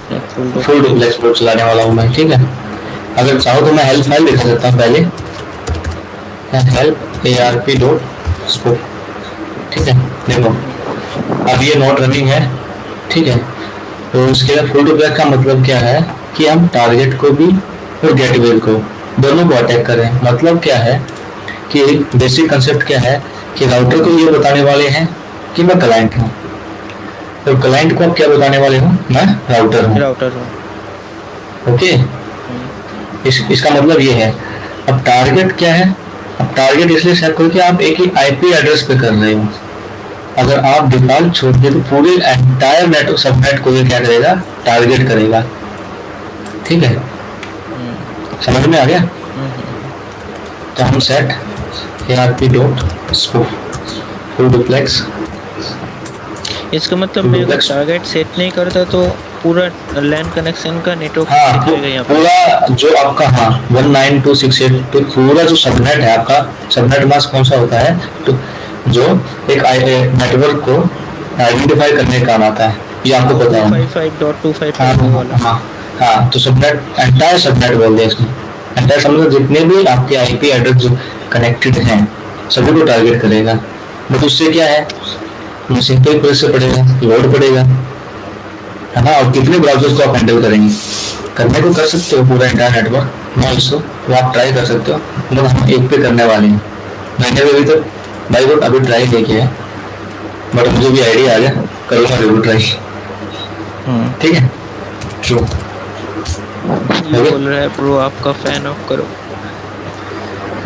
Full full duplex. Duplex mode चलाने वाला हूँ मैं, ठीक है। अगर चाहो तो मैं हेल्प फाइल दिखा देता हूँ पहले, हेल्प ARP.scope, ठीक है। देखो अब ये नोट रनिंग है, ठीक है। तो उसके बाद फुल डुप्लेक्स का मतलब क्या है कि हम टारगेट को भी और गेटवे को दोनों को अटैक करें। मतलब क्या है कि बेसिक कंसेप्ट क्या है कि राउटर को ये बताने वाले हैं कि मैं क्लाइंट हूँ, तो क्लाइंट को आप क्या बताने वाले हो, मैं राउटर हूँ। राउटर हूँ। ओके, हम्म। इसका मतलब ये है। अब टारगेट क्या है, अब टारगेट इसलिए सेट करो कि आप एक ही आईपी एड्रेस पे कर रहे हो। अगर आप डिफॉल्ट छोड़ दिए तो पूरे एंटायर नेटवर्क सबनेट को ये क्या करेगा, टारगेट करेगा, ठीक है। हम्म। समझ में आ गया। हम्म। तो हम सेट ARP.scope फुल डुप्लेक्स, इसका मतलब फुल मैं अगर डुप्लेक्स। टारगेट सेट नहीं करता तो पूरा लैन कनेक्शन का नेटवर्क हाँ, दिखाएगा यहाँ पे। पूरा जो आपका, हाँ 19268, तो पूरा जो सबनेट है आपका, सबनेट मास्क कौन सा होता है, तो जो एक नेटवर्क को आइडेंटिफाई करने का काम आता है, ये आपको पता टू होगा। Five five dot to five हाँ फाइव वो हाँ वाला। हाँ हाँ, तो सबनेट एंटायर सबनेट बोल दिया इसमें। एंटायर समझो जितने भी आपके आईपी एड्रेस जो कनेक्टेड हैं सभी को टारगेट करेगा। बट उससे क्या है, सिंपल प्रेस से पड़ेगा, लोड पड़ेगा, है ना। और कितने ब्राउजर्स को आप हैंडल करेंगे, करने को कर सकते हो पूरा इंटरनेट नेटवर्क ना, इसको तो आप ट्राई कर सकते हो। मतलब हम एक पे करने वाले हैं, मैंने भी अभी तक बाई रोड अभी ट्राई नहीं किया है, बट मुझे भी आइडिया आ गया, करूँगा जरूर ट्राई, हम्म। ठीक है। ट्रू, ये हो गया। बोल रहा है ब्रो आपका फैन ऑफ करो।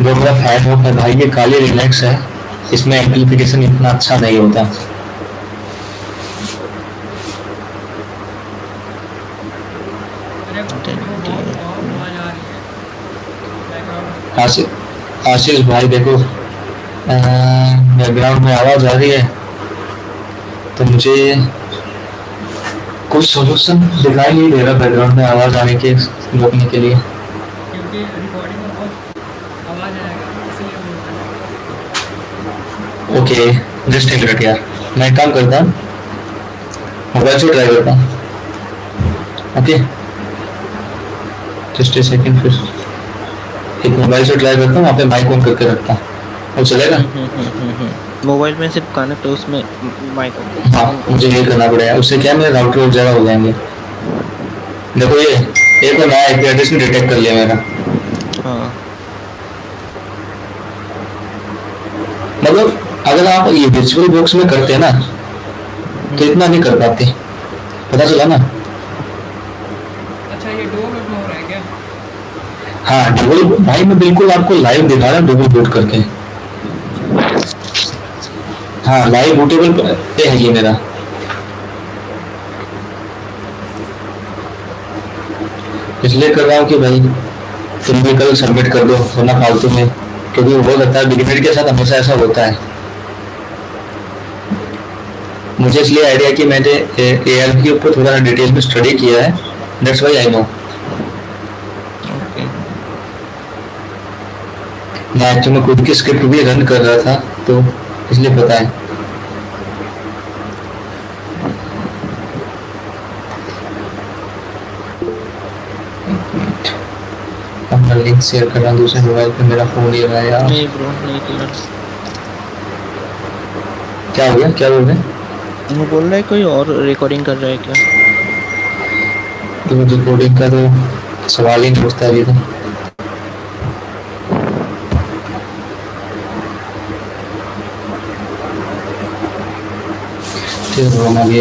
जो मेरा फैन हो है भाई, ये काली रिलैक्स है, इसमें एम्पलीफिकेशन इतना अच्छा नहीं होता। अरे ब्रो बहुत बहुत आवाज आ रही है बैकग्राउंड में। आशीष, आशीष भाई देखो, बैकग्राउंड में आवाज आ रही है, तो मुझे कुछ सोल्यूशन दिखाई नहीं दे रहा बैकग्राउंड में आवाज आने के रोकने के लिए। क्योंकि रिकॉर्डिंग में बहुत आवाज आएगा इसलिए बोल रहा है। ओके, जस्ट एक मिनट यार, मैं एक काम करता हूँ, मोबाइल से ट्राई करता हूँ। ओके, जस्ट ए सेकंड, फिर एक मोबाइल से ट्राई करता हूँ, वहाँ पे माइक ऑन करके रखता हूँ, वो चलेगा। मोबाइल में सिर्फ कनेक्ट है उसमें माइक हाँ, ऑन मुझे करके ये रखो। करना पड़ेगा, उससे क्या मेरे राउटर और जगह हो जाएंगे। देखो ये एक और नया आईपी एड्रेस भी डिटेक्ट कर लिया मेरा। हाँ। मतलब अगर आप ये वर्चुअल बॉक्स में करते हैं ना तो हम्म। इतना नहीं कर पाते, पता चला ना। अच्छा ये डोर में हो रहा है क्या? हाँ डबल भाई, मैं बिल्कुल आपको लाइव दिखा रहा हूँ डबल बूट करके। अच्छा। हाँ लाइव बूटेबल पे है ये मेरा। इसलिए कर रहा हूँ कि भाई तुम भी कल सबमिट कर दो, वरना फालतू में, क्योंकि हो सकता है बिगिनर के साथ हमेशा ऐसा होता है। मुझे इसलिए आइडिया कि मैंने ARP के ऊपर थोड़ा डिटेल में स्टडी किया है, that's why I know. Okay. मैं एक्चुअली खुद की स्क्रिप्ट भी रन कर रहा था, तो इसलिए पता है। अब मैं लिंक शेयर कर रहा हूँ दूसरे मोबाइल पे, मेरा फोन ही रहा है यार। नहीं ब्रो नहीं करना। क्या हो गया, क्या बोल रहे हैं। वो बोल रहा है कोई और रिकॉर्डिंग कर रहा है क्या। तो रिकॉर्डिंग का तो सवाल ही नहीं उठता अभी तो। फिर हम अभी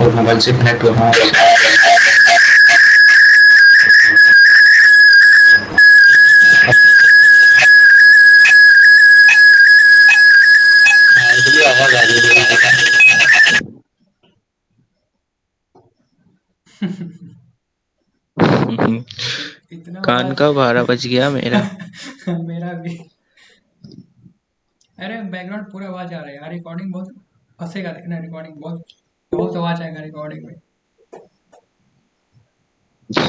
और मोबाइल से कनेक्ट हो रहा है। एक मिनट यार, मैं इधर कनेक्ट, हाँ इसलिए आवाज आ रही है मेरी, देखा। इतना कान आवाज। का 12 बज गया मेरा। मेरा भी। अरे बैकग्राउंड पूरा आवाज आ रहा है यार, रिकॉर्डिंग बहुत फंसेगा, देखना रिकॉर्डिंग बहुत बहुत आवाज आएगा रिकॉर्डिंग में।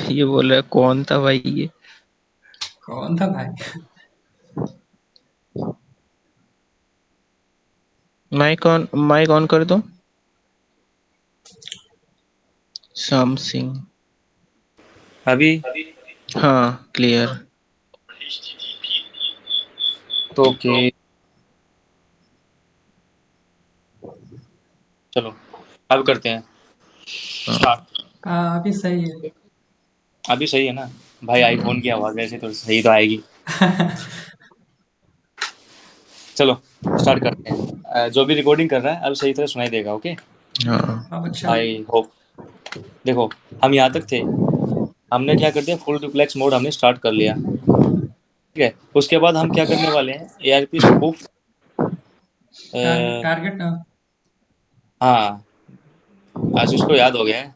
ये बोल रहा है कौन था भाई ये। कौन था भाई? माइक ऑन कर दो। श्याम सिंह। अभी हाँ क्लियर। तो ओके, चलो अब करते हैं हाँ स्टार्ट। हाँ अभी सही है। अभी सही है ना भाई, आईफोन की आवाज ऐसे तो सही तो आएगी। चलो स्टार्ट करते हैं। जो भी रिकॉर्डिंग कर रहा है अब सही तरह सुनाई देगा, ओके। हाँ। अब अच्छा है। I hope. देखो हम यहाँ तक थे, हमने क्या कर दिया, फुल डुप्लेक्स मोड हमने स्टार्ट कर लिया, ठीक है। उसके बाद हम क्या करने वाले हैं, एआरपी स्पूफ। टारगेट ना। हाँ, आशीष को याद हो गया है।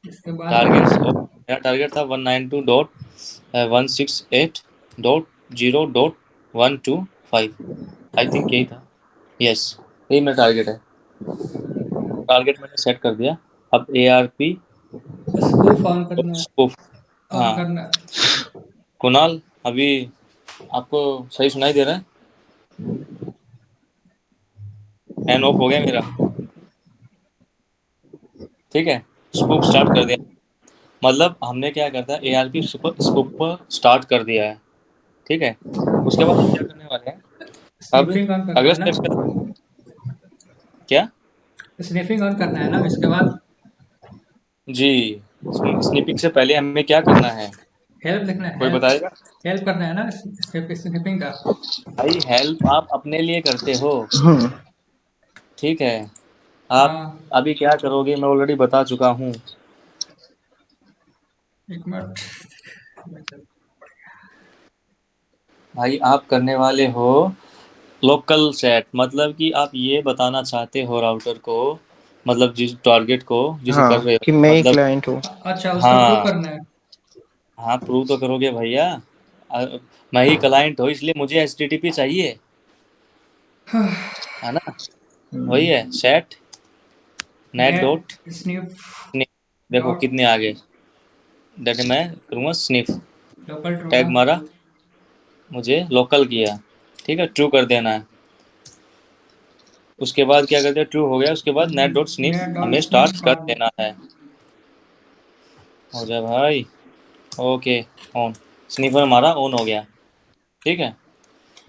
इसके बाद टारगेट्स, और मेरा टारगेट था 192.168.0.125। आई थिंक यही था, यस यही मेरा टारगेट है। टारगेट मैंने सेट कर दिया। अब A R P spoof on करना है। स्पूफ। ऑन हाँ करना है। कुणाल, अभी आपको सही सुनाई दे रहा है? एन ऑफ हो गया मेरा, ठीक है। स्पूफ स्टार्ट कर दिया, मतलब हमने क्या करता है, ए आर पी स्पूफ पर स्टार्ट कर दिया है, ठीक है। उसके बाद हम क्या करने वाले हैं, अब स्निफिंग ऑन करना अगला है ना। स्टेप क्या? स्निफिंग ऑन करना है ना इसके बाद। जी, स्निपिंग से पहले हमें क्या करना है, हेल्प लिखना है, कोई हेल्प। बताएगा? हेल्प करना है ना स्निफिंग का। भाई हेल्प आप अपने लिए करते हो, हम्म। ठीक है। आप हाँ अभी क्या करोगे मैं ऑलरेडी बता चुका हूँ। एक मिनट। भाई आप करने वाले हो लोकल सेट, मतलब कि आप ये बताना चाहते हो राउटर को, मतलब जिस टारगेट को जिसे कर हाँ रहे कि हो, मैं ही मतलब। क्लाइंट हूँ। अच्छा उसका प्रूव हाँ करना है। हाँ, प्रूव तो करोगे भैया। मैं ही क्लाइंट हूँ इसलिए मुझे एच टी टी पी चाहिए, है ना। वही है set net net dot sniff sniff. देखो डॉट कितने आगे, दैट मैं करूँगा स्निफ, लोकल ट्रू टैग ना। मारा, मुझे लोकल किया, ठीक है, ट्रू कर देना है। उसके बाद क्या करते हैं, ट्रू हो गया, उसके बाद net dot sniff net dot हमें स्टार्ट स्निफ कर ऑन। देना है। हो जाए भाई, ओके ऑन, स्निफर हमारा ऑन हो गया, ठीक है।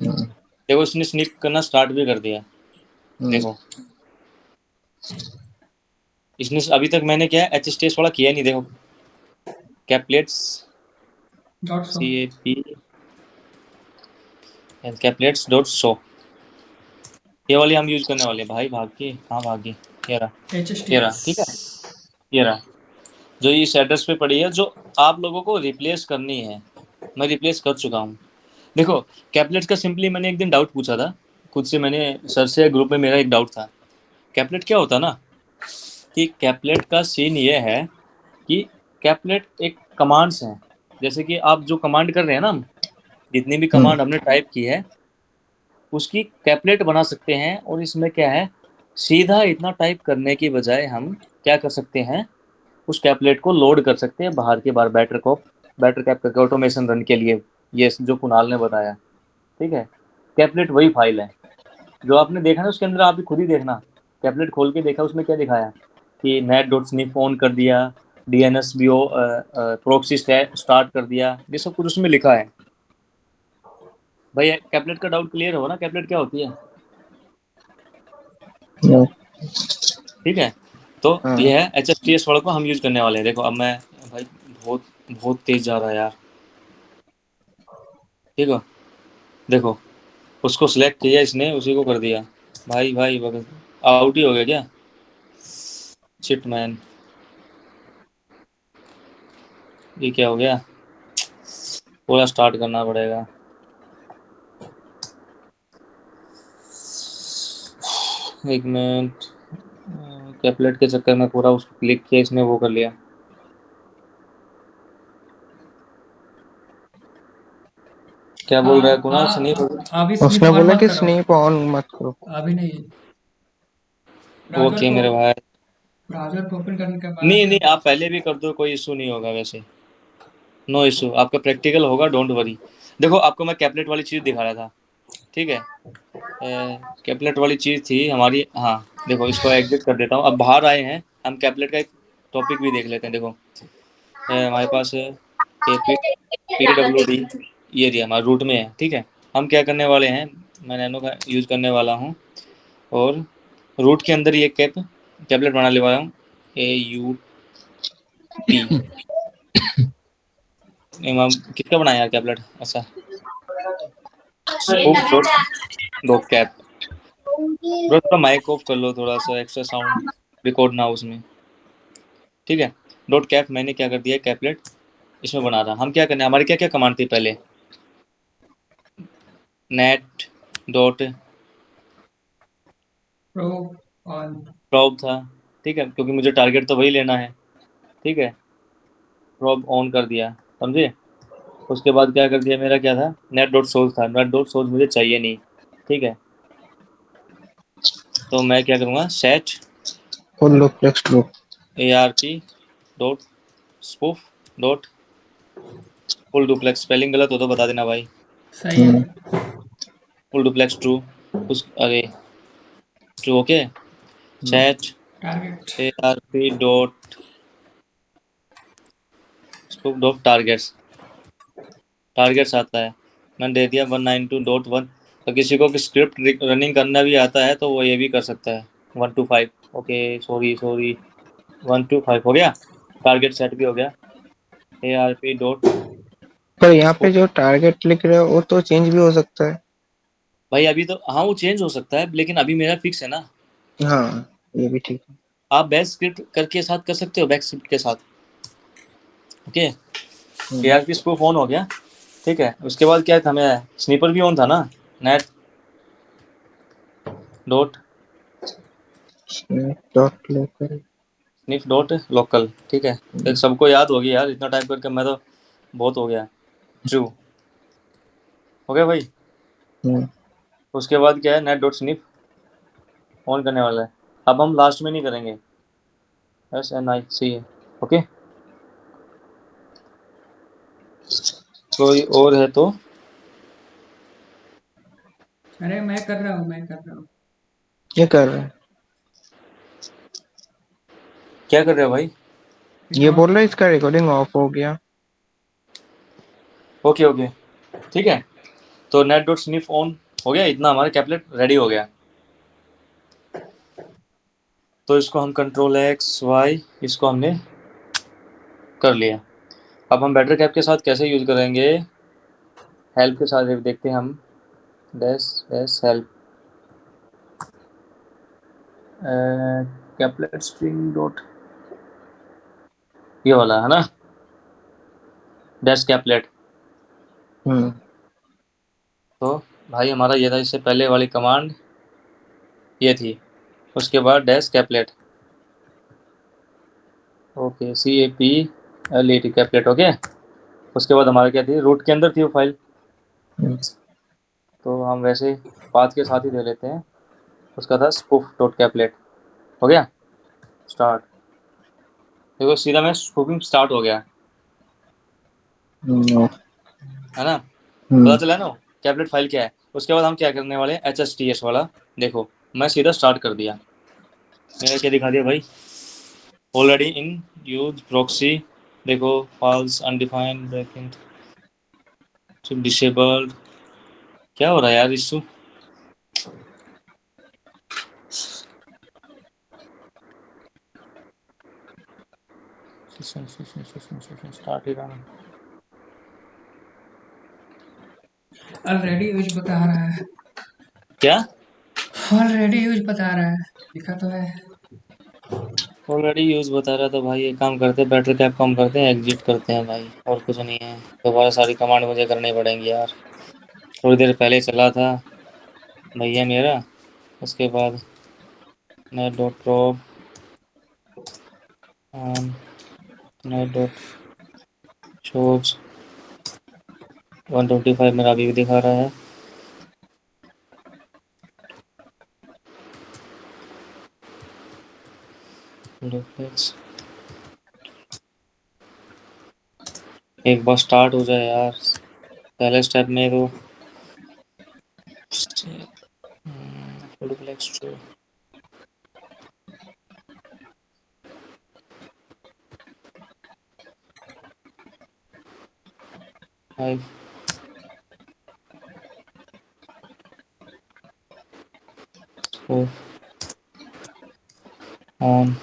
देखो इसने स्निप करना स्टार्ट भी कर दिया, देखो इसने अभी तक मैंने क्या एच एस टी एस वाला किया नहीं, देखो caplets dot so. C A P caplets dot show, ये वाली हम यूज करने वाले हैं। भाई भाग के कहाँ भागी, ये रहा, एच एस टी ये रहा, एस। ठीक है, ये रहा। जो इस एड्रेस पे पड़ी है, जो आप लोगों को रिप्लेस करनी है, मैं रिप्लेस कर चुका हूँ। देखो कैपलेट का सिंपली मैंने एक दिन डाउट पूछा था खुद से, मैंने सर से ग्रुप में, मेरा एक डाउट था कैपलेट क्या होता ना, कि कैपलेट का सीन ये है कि कैपलेट एक कमांड्स हैं, जैसे कि आप जो कमांड कर रहे हैं ना, हम जितनी भी कमांड हमने टाइप की है उसकी कैपलेट बना सकते हैं। और इसमें क्या है, सीधा इतना टाइप करने की बजाय हम क्या कर सकते हैं, उस कैपलेट को लोड कर सकते हैं बाहर के बार, बैटर कैप करके ऑटोमेशन रन के लिए, ये जो कुणाल ने बताया, ठीक है। कैपलेट वही फाइल है जो आपने देखा ना, उसके अंदर आप भी खुद ही देखना, कैपलेट खोल के देखा उसमें क्या दिखाया, कि नेट डॉट स्निफ ऑन कर दिया, डीएनएस भी प्रोक्सी स्टार्ट कर दिया, ये सब कुछ उसमें लिखा है। भाई कैपलेट का डाउट क्लियर हो ना, कैपलेट क्या होती है, ठीक है। तो हाँ। ये है H S T S word को हम यूज करने वाले हैं। देखो अब मैं, भाई बहुत बहुत तेज जा रहा है यार, ठीक है। देखो उसको सिलेक्ट किया इसने, उसी को कर दिया, भाई भाई आउट ही हो गया क्या, शिट मैन, ये क्या हो गया, पूरा स्टार्ट करना पड़ेगा। एक मिनट, कैपलेट के चक्कर में पूरा उसको क्लिक किया इसने, वो कर लिया। क्या बोल रहा है कुणाल, सुनिए। अभी उसने स्निप ऑन बोला मत कि करो। स्नीप ऑन मत करो। अभी नहीं। ब्राउजर ओके को मेरे भाई, ब्राउजर को ओपन करने के नहीं बाद। नहीं आप पहले भी कर दो, कोई इशू नहीं होगा वैसे, नो इशू, आपका प्रैक्टिकल होगा, डोंट वरी। देखो आपको मैं कैपलेट वाली चीज़ दिखा रहा था, ठीक है। कैपलेट वाली चीज़ थी हमारी, हाँ। देखो इसको एग्जिट कर देता हूँ, अब बाहर आए हैं, हम कैपलेट का एक टॉपिक भी देख लेते हैं। देखो हमारे पास PWD ये दिया हमारा रूट में है, ठीक है। हम क्या करने वाले हैं, मैं नैनो का यूज़ करने वाला हूँ और रूट के अंदर ये कैपलेट बनाने वाला हूँ AUT। किसका बनाया यार कैपलेट? अच्छा, स्पूफ डॉट कैप। ब्रो थोड़ा माइक ऑफ कर लो, थोड़ा सा एक्स्ट्रा साउंड रिकॉर्ड ना हो उसमें, ठीक है। डॉट कैप मैंने क्या कर दिया, कैपलेट इसमें बना रहा। हम क्या करने, हमारी क्या क्या कमांड थी पहले, नेट डॉट प्रॉब था, ठीक है, क्योंकि मुझे टारगेट तो वही लेना है, ठीक है। प्रॉब ऑन कर दिया, समझे। उसके बाद क्या कर दिया, मेरा क्या था, नेट डॉट सोर्स था। नेट डॉट सोर्स मुझे चाहिए नहीं, ठीक है। तो मैं क्या करूँगा, set full duplex true. ARP dot spoof dot full duplex. Spelling गलत हो तो बता देना भाई। सही है। Full duplex true. उस अरे true, okay. Set target ARP dot spoof dot targets. Targets आता है, मैंने दे दिया 192.1। तो किसी को स्क्रिप्ट रनिंग करना भी आता है तो वो ये भी कर सकता है, 125। ओके, सॉरी 125 हो गया। टारगेट सेट भी हो गया। ARP डॉट पर यहाँ पे जो टारगेट लिख रहे हो वो तो चेंज भी हो सकता है। भाई अभी तो हाँ वो चेंज हो सकता है, लेकिन अभी मेरा फिक्स है ना। हाँ ये भी ठीक है। आप बैक स्क्रिप्ट करके साथ कर सकते हो, बैक स्क्रिप्ट के साथ, okay. Hmm. ARP spoof on हो गया, ठीक है। उसके बाद क्या था, हमें स्नीपर भी ऑन था ना, net dot dot local. Sniff dot local, ठीक है। एक सबको याद होगी यार, इतना टाइप करके मैं तो बहुत हो गया। ट्रू हो गया भाई। उसके बाद क्या है, नेट डॉट स्निफ ऑन करने वाला है। अब हम लास्ट में नहीं करेंगे, SNIC है, ओके। कोई और है तो, अरे मैं कर रहा हूँ। ये कर रहे हैं। क्या कर रहे हो भाई? ये बोल रहे हैं इसका रिकॉर्डिंग ऑफ हो गया। ओके ओके, ठीक है। तो नेट डॉट स्निफ ऑन हो गया, इतना हमारा कैपलेट रेडी हो गया। तो इसको हम Ctrl+X+Y इसको हमने कर लिया। अब हम बेटर कैप के साथ कैसे यूज करेंगे, हेल्प के साथ देखते हैं हम। Dash dash help Capulet string dot, ये वाला है ना, डैश कैपलेट। तो भाई हमारा ये था, इससे पहले वाली कमांड ये थी, उसके बाद dash Capulet, okay, CAPLET Capulet, okay. उसके बाद हमारा क्या थी, रूट के अंदर थी वो फाइल, तो हम वैसे पाथ के साथ ही दे लेते हैं। उसका था स्पूफ डॉट कैपलेट, हो गया स्टार्ट। देखो सीधा मैं स्पूफिंग स्टार्ट हो गया, है ना। पता चला ना कैपलेट फाइल क्या है। उसके बाद हम क्या करने वाले हैं, HSTS वाला। देखो मैं सीधा स्टार्ट कर दिया, मेरा क्या दिखा दिया भाई, ऑलरेडी इन यूज प्रॉक्सी। देखो फॉल्स अनडिफाइंड ब्रेकिंग डिसेबल्ड। क्या हो रहा है यार इशू, स्टार्ट ही रहा। ऑलरेडी यूज बता रहा है। क्या ऑलरेडी यूज बता रहा है, लिखा तो है। ऑलरेडी यूज बता रहा, तो भाई एक काम करते हैं, बैटरी कैप कम करते हैं, एग्जिट करते हैं भाई, और कुछ नहीं है। दोबारा सारी कमांड मुझे करनी पड़ेंगी यार, थोड़ी देर पहले चला था भैया मेरा। उसके बाद net dot probe net dot shows 125 मेरा अभी भी दिखा रहा है। डुप्लेक्स एक बार स्टार्ट हो जाए यार, पहले स्टेप में तो डुप्लेक्स 5 4 on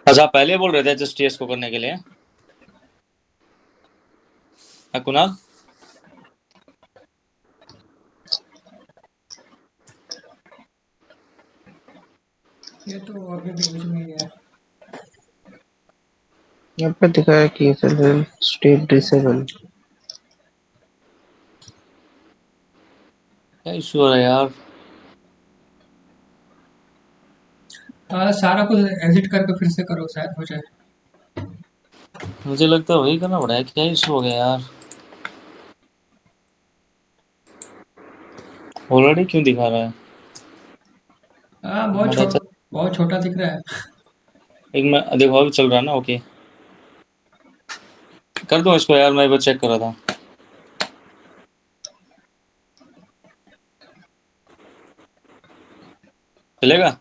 अच्छा आप पहले बोल रहे थे जस्ट टीएस को करने के लिए कुणाल ये तो अभी भी यूज में है। यहाँ पे दिखा है कि स्टेट डिसेबल। क्या इशू हो रहा है यार सारा कुछ एडिट करके फिर से करो, शायद हो जाए। मुझे लगता है वही करना पड़ा है क्या इशू हो गया यार ऑलरेडी क्यों दिखा रहा है हाँ, मेरा बहुत छोटा दिख रहा है। एक मैं देखो अभी चल रहा है ना ओके कर दूं इसको यार मैं बस चेक कर रहा था चलेगा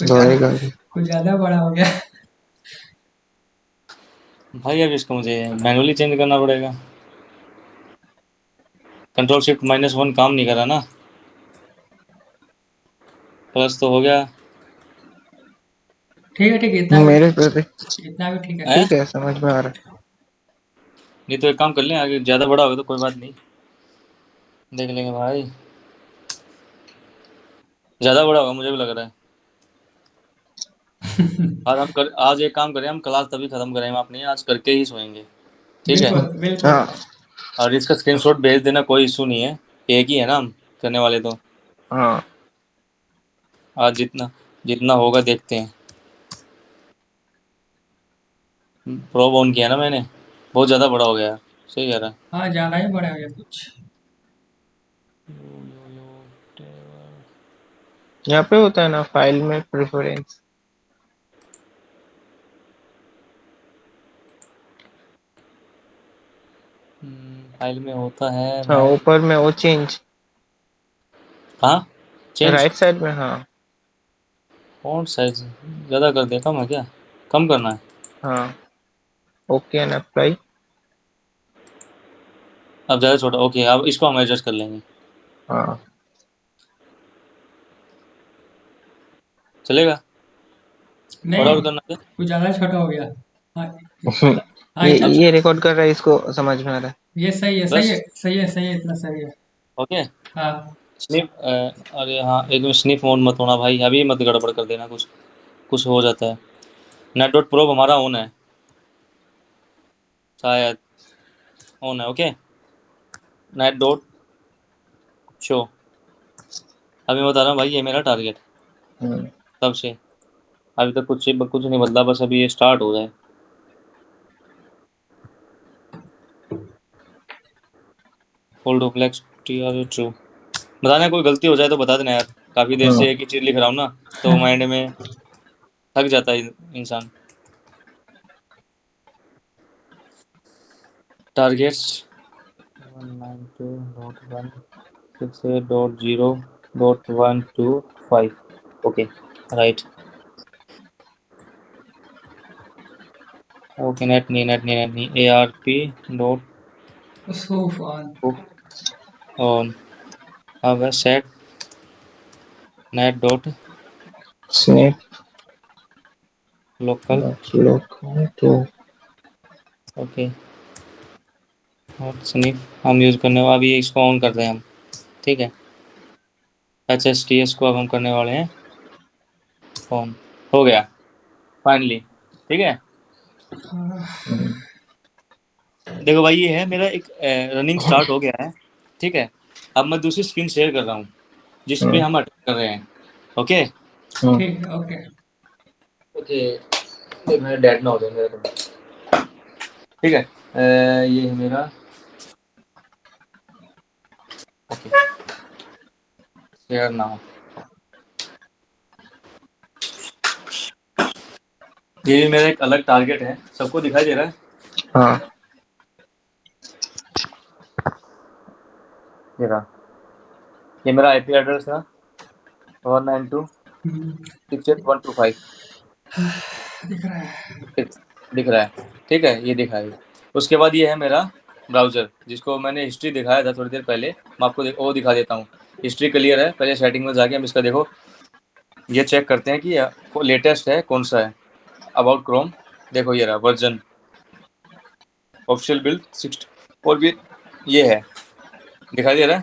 होएगा। कुछ ज्यादा बड़ा हो गया। भाई अब इसको मुझे मैनुअली चेंज करना पड़ेगा कंट्रोल शिफ्ट -1 काम नहीं कर रहा ना प्लस तो हो गया ठीक है, इतना मेरे पे भी इतना भी ठीक है। है ठीक है, समझ में आ रहा है। नहीं तो एक काम कर लें आगे ज़्यादा बड़ा होगा तो कोई बात नहीं देख लेंगे भाई ज़्यादा बड़ा होगा मुझे भी लग रहा है आज एक काम करें हम क्लास तभी ख़त्म करेंगे आप नहीं आज करके ही सोएंगे ठीक है बिल्कुल बिल्कुल। हाँ और इसका स्क्रीनशॉट भेज देना कोई इशू नहीं है एक ही है ना हम करने वाले तो हाँ आज जितना जितना होगा देखते हैं प्रोब ऑन किया ना मैंने बहुत ज़्यादा बड़ा हो गया यार सही कह रहा है हाँ, ज्यादा ही बड़ा हो गया कुछ। यहाँ पे होता है ना फाइल में प्रेफरेंस। फाइल में होता है हाँ मैं ऊपर में वो चेंज हाँ चेंज राइट साइड में। हाँ फॉन्ट साइज ज़्यादा कर दिया कम है क्या कम करना है हाँ ओके एंड अप्लाई। अब ज़्यादा छोटा ओके अब इसको हम एडजस्ट कर लेंगे हाँ चलेगा नहीं, और करना क्या कुछ ज्यादा छोटा हो गया। हाँ। हाँ, ये इतना अब ये रिकॉर्ड कर रहा है, इसको समझ में आ रहा है। ये सही है, सही बस है, सही है, सही है, इतना सही है। ओके हाँ। स्निप अरे हाँ एक मिनट स्निप मोड मत होना भाई अभी मत गड़बड़ कर देना कुछ कुछ हो जाता है नेट डॉट प्रोब हमारा ऑन है शायद ऑन है ओके नेट डॉट शो अभी मैं बता रहा हूँ भाई ये मेरा टारगेट हम्म, तब से अभी तक कुछ नहीं बदला बस अभी ये स्टार्ट हो जाए full duplex T R true बताना कोई गलती हो जाए तो बता देना यार काफ़ी देर हाँ से एक ही चीज़ लिख रहा हूँ ना तो माइंड में थक जाता है इंसान targets 192.168.0.125 okay right okay net नहीं ARP डॉट उसको फोन। ऑन अब है set net dot snap local लोग तो ओके और स्निप हम यूज़ करने वाले अभी इसको ऑन करते हैं हम ठीक है HSTS को अब हम करने वाले हैं ऑन हो गया फाइनली ठीक है देखो भाई ये है मेरा एक रनिंग स्टार्ट हो गया है ठीक है अब मैं दूसरी स्क्रीन शेयर कर रहा हूँ जिस पे हम अटैक कर रहे हैं ओके ठीक है, ओके। ओके देख मेरा डैड ना हो जाए मेरा ठीक है ये है मेरा ओके शेयर नाउ ये भी मेरा एक अलग टारगेट है, सबको दिखाई दे रहा है। हाँ ये रहा, ये मेरा आईपी एड्रेस था 192.168.125 दिख रहा है। दिख रहा है, ठीक है, ये दिखा है। उसके बाद ये है मेरा ब्राउज़र, जिसको मैंने हिस्ट्री दिखाया था थोड़ी देर पहले, मैं आपको वो दिखा देता हूँ। हिस्ट्री क्लियर है, पहले सेटिंग में जाके हम इसका देखो ये चेक करते हैं कि लेटेस्ट है कौन सा है। अबाउट क्रोम, देखो ये रहा वर्जन, ऑफिशियल बिल्ड 60, और भी ये है, दिखाई दे रहा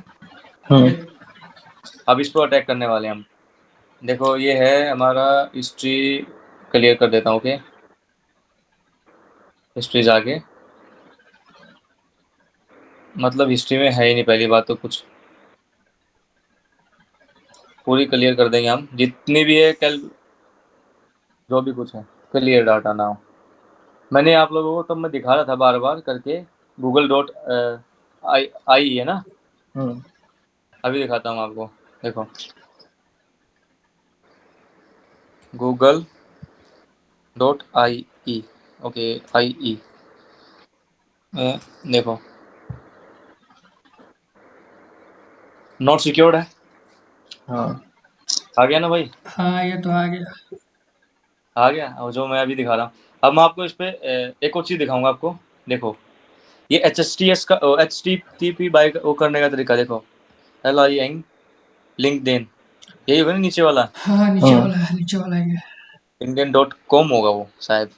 है। अब इस पर अटैक करने वाले हैं हम। देखो ये है हमारा हिस्ट्री, क्लियर कर देता हूँ। ओके, हिस्ट्री जाके, मतलब हिस्ट्री में है ही नहीं, पहली बात तो कुछ, पूरी क्लियर कर देंगे हम, जितनी भी है कल जो भी कुछ है, क्लियर डाटा ना हो। मैंने आप लोगों को तब मैं दिखा रहा था बार बार करके, गूगल डॉट आई है ना, अभी दिखाता हूँ आपको, देखो Google dot I E, okay I E, देखो नॉट सिक्योर्ड है, हाँ आ गया ना भाई, हाँ ये तो आ गया। आ गया। और जो मैं अभी दिखा रहा हूँ, अब मैं आपको इस पे एक और चीज़ दिखाऊंगा आपको। देखो ये HTTPS का HTTP बाय वो करने का तरीका, देखो LIN लिंक्डइन, यही होगा ना नीचे वाला, हाँ नीचे वाला है, नीचे वाला है ये। linkedin.com होगा वो शायद,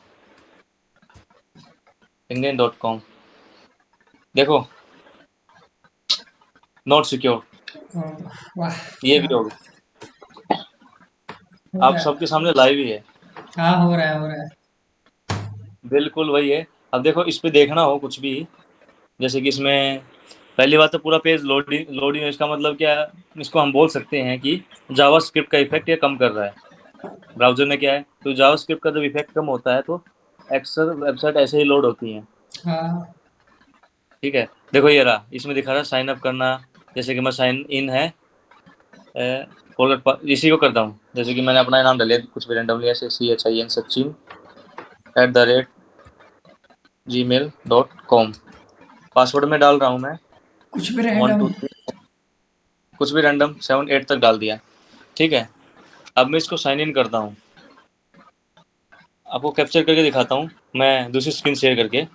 linkedin.com, देखो नॉट सिक्योर, वाह, ये भी होगा, आप सबके सामने लाइव ही है, हाँ हो रहा है, हो रहा है। बिल्कुल वही है। अब देखो इस पे देखना हो कुछ भी, जैसे कि इसमें पहली बात तो पूरा पेज लोडिंग, इसका मतलब क्या है, इसको हम बोल सकते हैं कि जावास्क्रिप्ट का इफेक्ट ये कम कर रहा है। ब्राउजर में क्या है, तो जावास्क्रिप्ट का जब इफेक्ट कम होता है तो अक्सर वेबसाइट ऐसे ही लोड होती हैं, हाँ ठीक है। देखो ये रहा, इसमें दिखा रहा है साइन अप करना, जैसे कि मैं साइन इन है, फॉरवर्ड इसी को करता हूँ, जैसे कि मैंने अपना नाम डाल दिया कुछ भी रैंडमली, ऐसे CHIN सचिन @gmail.com, पासवर्ड में डाल रहा हूँ मैं कुछ भी 1 रैंडम। 2 3, कुछ भी रैंडम 7 8 तक डाल दिया, ठीक है। अब मैं इसको साइन इन करता हूँ, आपको कैप्चर करके दिखाता हूँ मैं दूसरी स्क्रीन शेयर करके।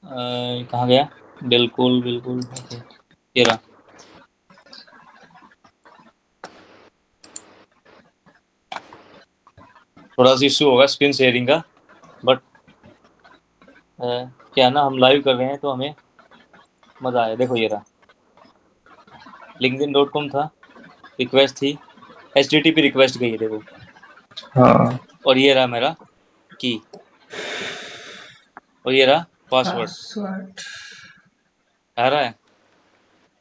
कहाँ गया, बिल्कुल बिल्कुल, ओके ये रहा। थोड़ा सा इशू होगा स्क्रीन शेयरिंग का, बट क्या ना, हम लाइव कर रहे हैं तो हमें मज़ा आया। देखो ये रहा, linkedin.com था, रिक्वेस्ट थी, HTTP रिक्वेस्ट गई है, देखो, हाँ और ये रहा मेरा की, और ये रहा पासवर्ड, पासवर्ड। आ रहा है।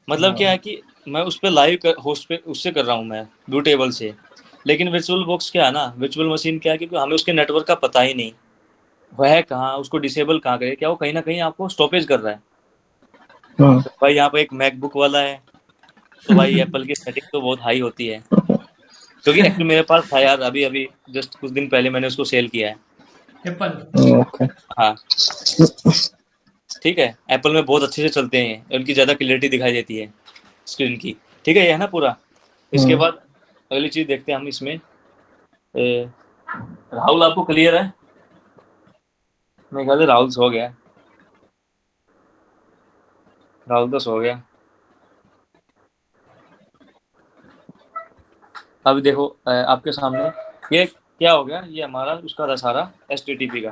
मतलब क्या है कि मैं उस पर लाइव होस्ट पे उससे कर रहा हूँ मैं, ब्लू टेबल से, लेकिन वर्चुअल बॉक्स क्या है ना, वर्चुअल मशीन क्या है, क्योंकि हमें उसके नेटवर्क का पता ही नहीं, वह है कहाँ, उसको डिसेबल कहाँ करे, क्या वो कहीं ना कहीं आपको स्टॉपेज कर रहा है। तो भाई यहाँ पे एक मैकबुक वाला है, तो भाई एप्पल की सेटिंग तो बहुत हाई होती है, क्योंकि एक्चुअली मेरे पास था यार, अभी अभी जस्ट कुछ दिन पहले मैंने उसको सेल किया है। एप्पल। ओके हाँ ठीक है, एप्पल में बहुत अच्छे से चलते हैं, उनकी ज़्यादा क्लियरिटी दिखाई देती है स्क्रीन की, ठीक है, ये है ना पूरा। इसके बाद अगली चीज़ देखते हैं हम इसमें, राहुल आपको क्लियर है, मेरे ख्याल से राहुल सो गया, राहुल तो सो गया। अब देखो आपके सामने ये क्या हो गया, ये हमारा उसका था सारा HTTP का,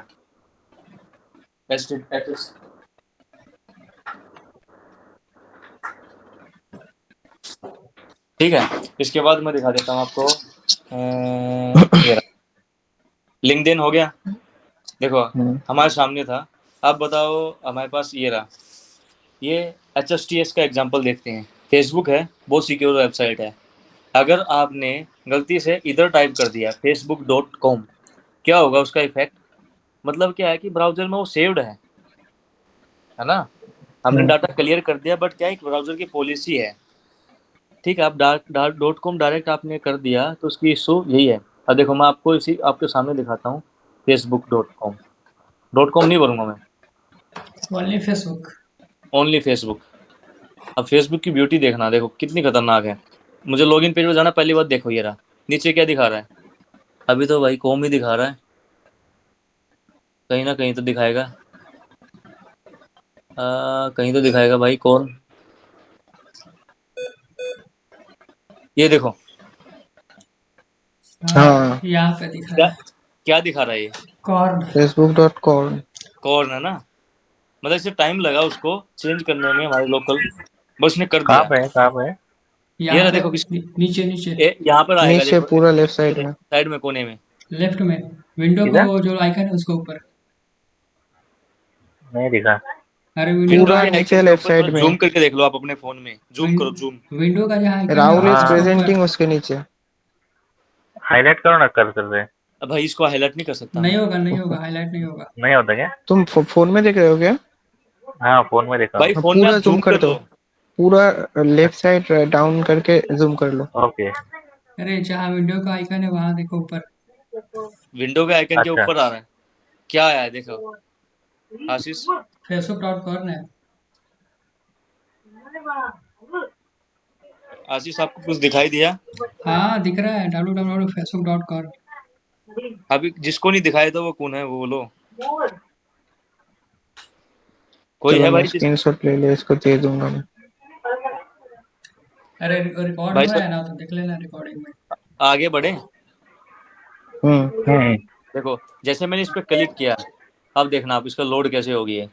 ठीक है। इसके बाद मैं दिखा देता हूँ आपको, ये लिंक्डइन हो गया, देखो हमारे सामने था। अब बताओ हमारे पास ये रहा, ये HSTS का एग्जांपल देखते हैं। फेसबुक है, बहुत सिक्योर वेबसाइट है, अगर आपने गलती से इधर टाइप कर दिया facebook.com, क्या होगा उसका इफेक्ट, मतलब क्या है कि ब्राउजर में वो सेव्ड है ना, हमने डाटा क्लियर कर दिया, बट क्या है ब्राउजर की पॉलिसी है, ठीक है। आप .com डायरेक्ट आपने कर दिया तो उसकी इशू यही है अब देखो मैं आपको इसी आपके सामने दिखाता हूँ, facebook.com, .com नहीं भरूंगा मैं, ओनली फेसबुक। Only Facebook. अब फेसबुक की ब्यूटी देखना, देखो कितनी खतरनाक है। मुझे लॉगिन पेज पे जाना, पहली बात देखो ये रहा, नीचे क्या दिखा रहा है, अभी तो भाई कॉम ही दिखा रहा है, कहीं ना कहीं तो दिखाएगा, कहीं तो दिखाएगा भाई कौन, ये देखो हाँ यहाँ पे दिखा क्या रहा है क्या दिखा रहा है ये, कॉर्न। facebook.com। कॉर्न है ना। मतलब इसे टाइम लगा उसको चेंज करने में हमारे लोकल, बस ने कर कहाँ दिया। पे है, कहाँ पे है? ये यहाँ ना पे देखो किस, नीचे नीचे यहाँ पर आएगा नीचे देखो, पूरा लेफ्ट साइड में। साइड में कोने में। लेफ्ट में विंडो को इधर जो आइकन है उसके ऊपर। नहीं दिखा। अरे विंडो विंडो का पूरा के नीचे आइकन के लेफ्ट ऊपर थोड़ा साइड में। जूम करके देख लो आप अपने फोन में, जूम करो जूम। विंडो का जहाँ आइकन है राहुल ना इज हाँ उसके ऊपर। प्रेजेंटिंग उसके नीचे। हाईलाइट करो ना, कर दे। अब भाई इसको हाईलाइट नहीं कर सकता मैं। नहीं होगा हाईलाइट नहीं होगा। नहीं होता क्या? तुम फोन में देख रहे हो क्या? हाँ, फोन में देखा भाई हूँ। हाँ, फोन में आप पूरा जूम जूम कर कर दो। लो, पूरा लेफ्ट साइड डाउन करके जूम कर लो। ओके। अरे जहाँ विंडो का आइकन है वहाँ देखो ऊपर। विंडो के आइकन के अच्छा, ऊपर आ रहा है, क्या आया है देखो आशीष, facebook.com है। आशीष आपको कुछ दिखाई दिया? हाँ दिख रहा है www.facebook.com। अभी जिसको नहीं दिखाई तो वो कौन है वो बोलो, कोई चलो है मैं भाई जिस, स्क्रीनशॉट ले ले, इसको दे दूंगा मैं। अरे रिकॉर्ड भाई हो रहा सब है ना तो देख लेना रिकॉर्डिंग में। आगे बढ़े। हम्म। देखो जैसे मैंने इस पर क्लिक किया, अब देखना आप इसका लोड कैसे होगी है,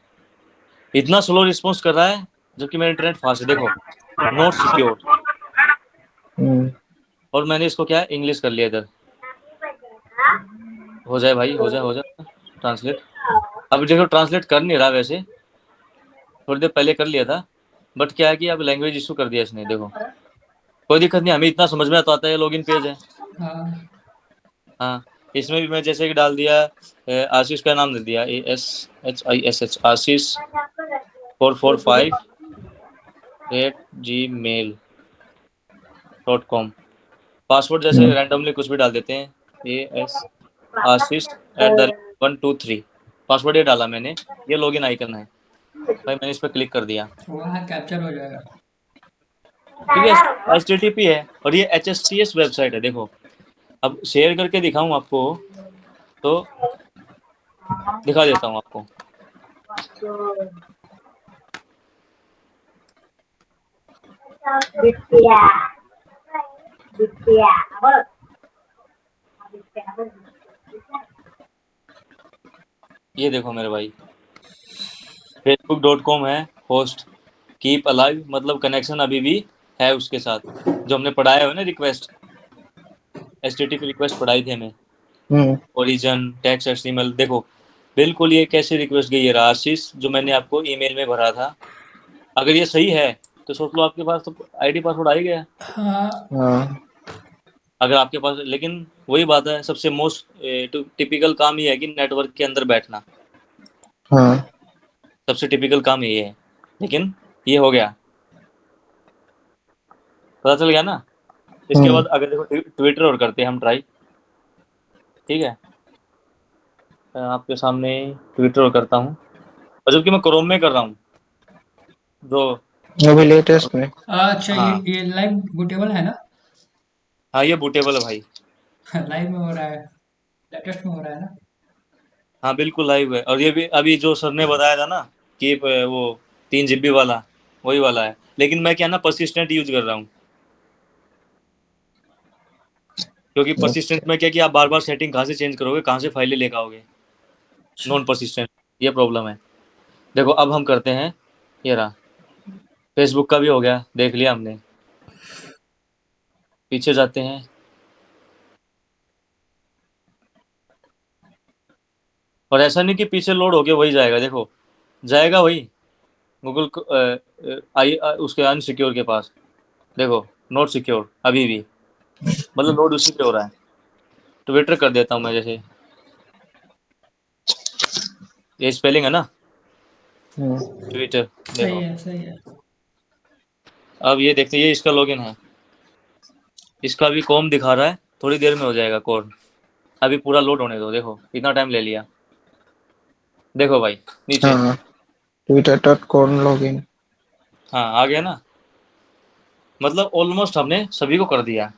इतना स्लो रिस्पॉन्स कर रहा है जबकि मेरा इंटरनेट फास्ट है, देखो नॉट सिक्योर। हम्म। और मैंने इसको क्या इंग्लिश कर लिया इधर, हो जाए भाई, हो जाए ट्रांसलेट। अब देखो ट्रांसलेट कर नहीं रहा वैसे, थोड़ी देर पहले कर लिया था, बट क्या है कि अब लैंग्वेज इशू कर दिया इसने, देखो कोई दिक्कत नहीं, हमें इतना समझ में आता है, लॉगिन पेज है। हाँ हाँ इसमें भी मैं जैसे कि डाल दिया, आशीष का नाम दे दिया, ASHISH आशीष 445@gmail.com। पासवर्ड जैसे रैंडमली कुछ भी डाल देते हैं, AS आशीष @123, पासवर्ड ये डाला मैंने, ये लॉगिन आइकन है भाई, मैंने इस पर क्लिक कर दिया, वहाँ कैप्चर हो जाएगा। क्योंकि HTTP है और ये HSTS वेबसाइट है। देखो अब शेयर करके दिखाऊं आपको, तो दिखा देता हूँ आपको, ये देखो मेरे भाई, facebook.com है होस्ट, कीप अलाइव मतलब कनेक्शन अभी भी है उसके साथ, जो हमने पढ़ाया है ना रिक्वेस्ट, HTTP रिक्वेस्ट पढ़ाई थी हमें, हम्म। Origin text HTML। देखो बिल्कुल ये कैसे रिक्वेस्ट गई है आशीष, जो मैंने आपको ईमेल में भरा था, अगर ये सही है तो सोच लो आपके पास तो आईडी पासवर्ड आ ही गया, हाँ हाँ। अगर आपके पास। लेकिन वही बात है, सबसे मोस्ट टिपिकल काम ये है कि नेटवर्क के अंदर बैठना, हाँ। सबसे टिपिकल काम ये है, लेकिन ये हो गया, पता चल गया ना। इसके बाद अगर देखो ट्विटर और करते हैं हम ट्राई, ठीक है, आपके सामने ट्विटर और करता हूँ, और जबकि मैं क्रोम में कर रहा हूँ, जो अभी लेटेस्ट में। अच्छा हाँ ये लाइव बूटेबल है ना। हाँ ये बूटेबल है भाई, लाइव में हो रहा है, लेटेस्ट में हो रहा है ना। हाँ बिल्कुल लाइव है, और ये भी अभी जो सर ने बताया था ना कि वो 3 GB वाला, वही वाला है, लेकिन मैं क्या ना परसिस्टेंट यूज कर रहा हूँ, क्योंकि परसिस्टेंट में क्या कि आप बार बार सेटिंग कहाँ से चेंज करोगे, कहाँ से फाइलें लेकर आओगे, नॉन परसिस्टेंट ये प्रॉब्लम है। देखो अब हम करते हैं, ये रहा, फेसबुक का भी हो गया, देख लिया हमने, पीछे जाते हैं, और ऐसा नहीं कि पीछे लोड हो गया वही जाएगा, देखो जाएगा वही गूगल उसके अनसिक्योर के पास, देखो नॉट सिक्योर अभी भी, मतलब लोड उसी पे हो रहा है। ट्विटर कर देता हूँ मैं, जैसे ये स्पेलिंग है ना, ट्विटर, सही देखो है सही है। अब ये देखते हैं, ये इसका लॉगिन है, इसका भी कॉम दिखा रहा है, थोड़ी देर में हो जाएगा कोड, अभी पूरा लोड होने दो, देखो इतना टाइम ले लिया। देखो भाई नीचे। हाँ, twitter.com लॉगिन। हाँ आ गया ना, मतलब ऑलमोस्ट हमने सभी को कर दिया।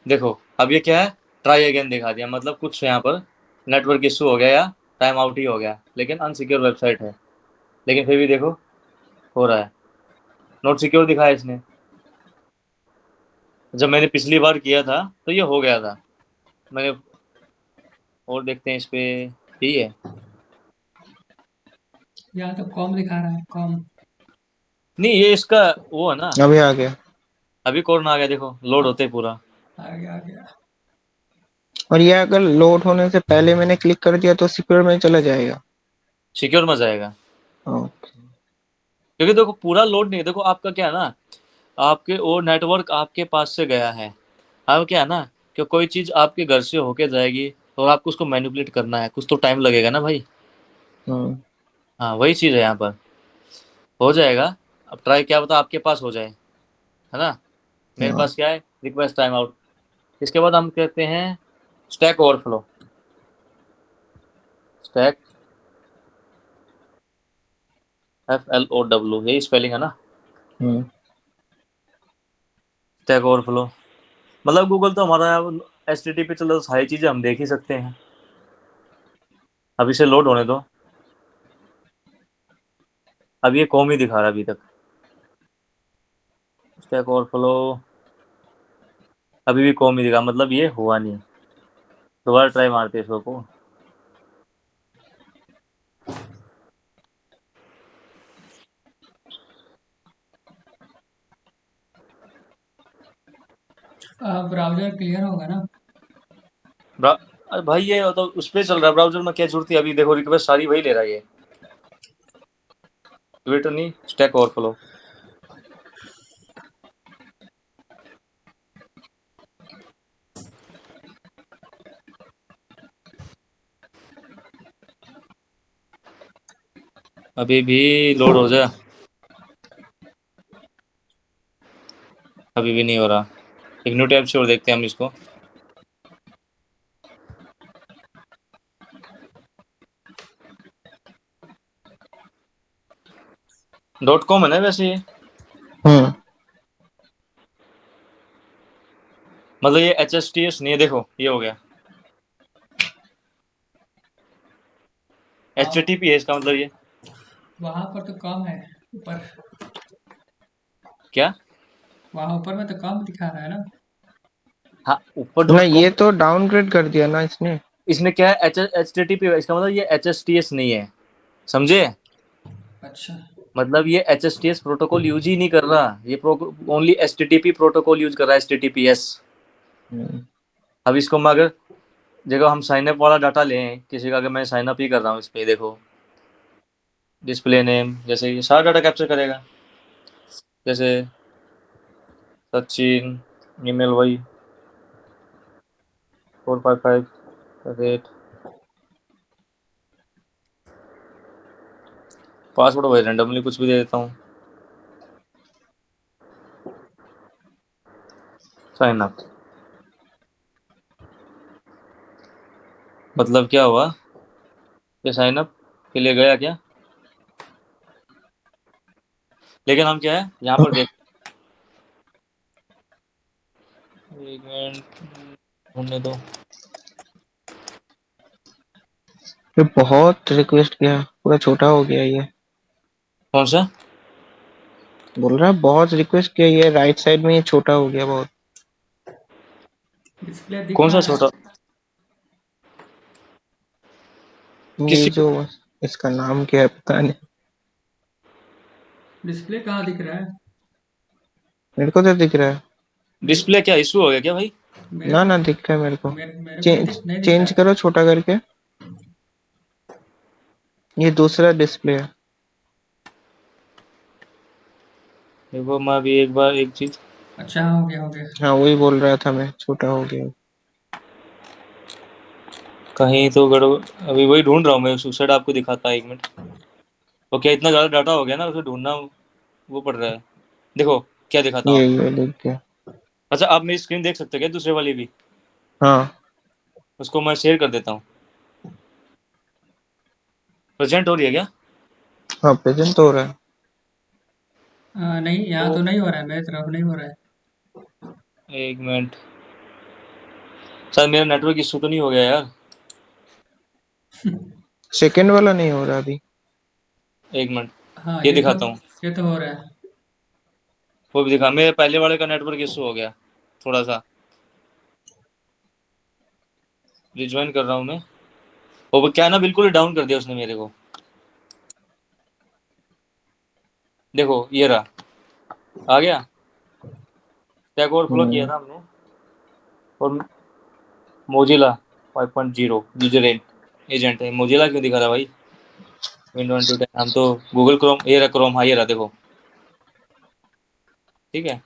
देखो अब ये क्या है, ट्राई अगेन दिखा दिया, मतलब कुछ यहाँ पर नेटवर्क इशू हो गया या टाइम आउट ही हो गया, लेकिन अनसिक्योर वेबसाइट है, लेकिन फिर भी देखो हो रहा है। नॉट सिक्योर दिखाया इसने। जब मैंने पिछली बार किया था तो ये हो गया था। मैंने और देखते हैं इस पे, यही है। यहाँ तो कॉम दिखा रहा है, कॉम। नहीं ये इसका वो है ना। अभी आ गया। अभी कोरोना आ गया, देखो लोड होते ही पूरा। आ गया आ गया। और ये अगर लोड होने से पहले मैंने क्लिक कर दिया तो सिक्योर में चला जाएगा। सिक्योर में जाएगा, ओके। क्योंकि देखो पूरा लोड नहीं है। देखो आपका क्या है ना, आपके वो नेटवर्क आपके पास से गया है। अब क्या है ना कि कोई चीज आपके घर से होके जाएगी और आपको उसको मैनिपुलेट करना है, कुछ तो टाइम लगेगा ना भाई। हम्म। हाँ वही चीज है यहाँ पर। हो जाएगा, अब ट्राई क्या पता आपके पास हो जाए, है ना। मेरे हाँ। पास क्या है, रिक्वेस्ट टाइम आउट। इसके बाद हम कहते हैं स्टैक ओवरफ्लो। स्टैक FLOW, यही स्पेलिंग है ना। हम्म। स्टैक ओवरफ्लो मतलब गूगल तो हमारा HTTP पे चलो, सारी चीजें हम देख ही सकते हैं। अब इसे लोड होने दो। अब ये कॉम ही दिखा रहा है अभी तक। स्टैक ओवरफ्लो अभी भी कॉम ही दिखा, मतलब ये हुआ नहीं। दोबारा ट्राई मारते हैं इसको। ब्राउजर क्लियर होगा ना? अरे भाई ये तो उस पर चल रहा है, ब्राउजर में क्या जरूरत है। अभी देखो रिक्वेस्ट सारी वही ले रहा है ये। ट्विटर नहीं, स्टैक ओवरफ्लो। अभी भी लोड हो जा, अभी भी नहीं हो रहा। एक न्यू टैब से और देखते हैं हम इसको। .com है ना वैसे ये, हम्म। मतलब ये HSTS नहीं है। देखो ये हो गया HTTP है इसका मतलब ये। वहां पर तो कम है ऊपर। क्या? वहां ऊपर में तो कम दिखा रहा है ना। हाँ ऊपर ना, .com। ये तो डाउनग्रेड कर दिया ना इसने। इसने क्या है, HTTP है इसका मतलब, ये HSTS नहीं है, समझे। अच्छा। मतलब ये HSTS प्रोटोकॉल यूज ही नहीं कर रहा, ये ओनली HTTP प्रोटोकॉल यूज कर रहा है, HTTPS। हम्म। अब इसको मैं अगर देखो हम साइन अप वाला डाटा लें किसी का, अगर मैं साइन अप ही कर रहा हूँ इस पे, देखो डिस्प्ले नेम, जैसे ये सारा डाटा कैप्चर करेगा। जैसे सचिन, ईमेल वही 455 पासवर्ड वही रैंडमली कुछ भी दे देता हूँ। साइन अप मतलब क्या हुआ, ये साइन अप के लिए गया क्या, लेकिन हम क्या है यहाँ पर देख, एक मिनट ढूंढने दो। ये बहुत रिक्वेस्ट किया, पूरा छोटा हो गया ये। कौन सा? बोल रहा है बहुत रिक्वेस्ट किया, ये राइट साइड में ये छोटा हो गया बहुत। डिस्प्ले दिख कौन सा रहा है? छोटा? ये किसी जो, इसका नाम क्या है पता नहीं। डिस्प्ले कहाँ दिख रहा है? मेरे को तो दिख रहा है। डिस्प्ले क्या इशू हो गया क्या भाई? मेरे ना को ना, दिख रहा है मेरे को। मेरे को चेंज नहीं दिख रहा चेंज है। करो छोटा करके। ये दूसरा डिस्प्ले है। देखो मैं अभी एक बार एक चीज, अच्छा हो गया हो गया। हाँ वही बोल रहा था मैं, छोटा हो गया। कहीं तो गड़बड़, अभी वही ढूंढ रहा हूँ मैं, उस साइड आपको दिखाता है, एक मिनट। तो क्या इतना ज़्यादा डाटा हो गया ना, उसे ढूंढना वो पड़ रहा है। देखो क्या दिखाता हूँ ये दिख गया। अच्छा, आप मेरी स्क्रीन देख सकते हो क्या दूसरे वाली भी? हाँ उसको मैं शेयर कर देता हूँ। प्रेजेंट हो रही है क्या? हाँ, प्रेजेंट तो हो रहा है। नहीं, यहाँ तो तो नहीं हो रहा है, मेरी तरफ नहीं हो रहा है। एक मिनट, शायद मेरा नेटवर्क इशू तो नहीं हो गया यार। सेकंड वाला नहीं हो रहा अभी। एक मिनट, हाँ, ये दिखाता हूँ। ये तो हो रहा है। वो भी दिखा, मेरे पहले वाले का नेटवर्क इशू हो गया थोड़ा सा। रिज्वाइन कर रहा हूँ मैं। वो क्या ना, बिल्कुल ही डाउन कर दिया उसने मेरे को। देखो ये रहा, आ गया। स्टैक ओवरफ्लो किया था हमने, और मोजिला 5.0 यूजर एजेंट है। मोजिला क्यों दिखा रहा भाई? विंडो 1 to 10, हम तो गूगल क्रोम, ये रहा क्रोम, हाँ ये रहा देखो, ठीक है।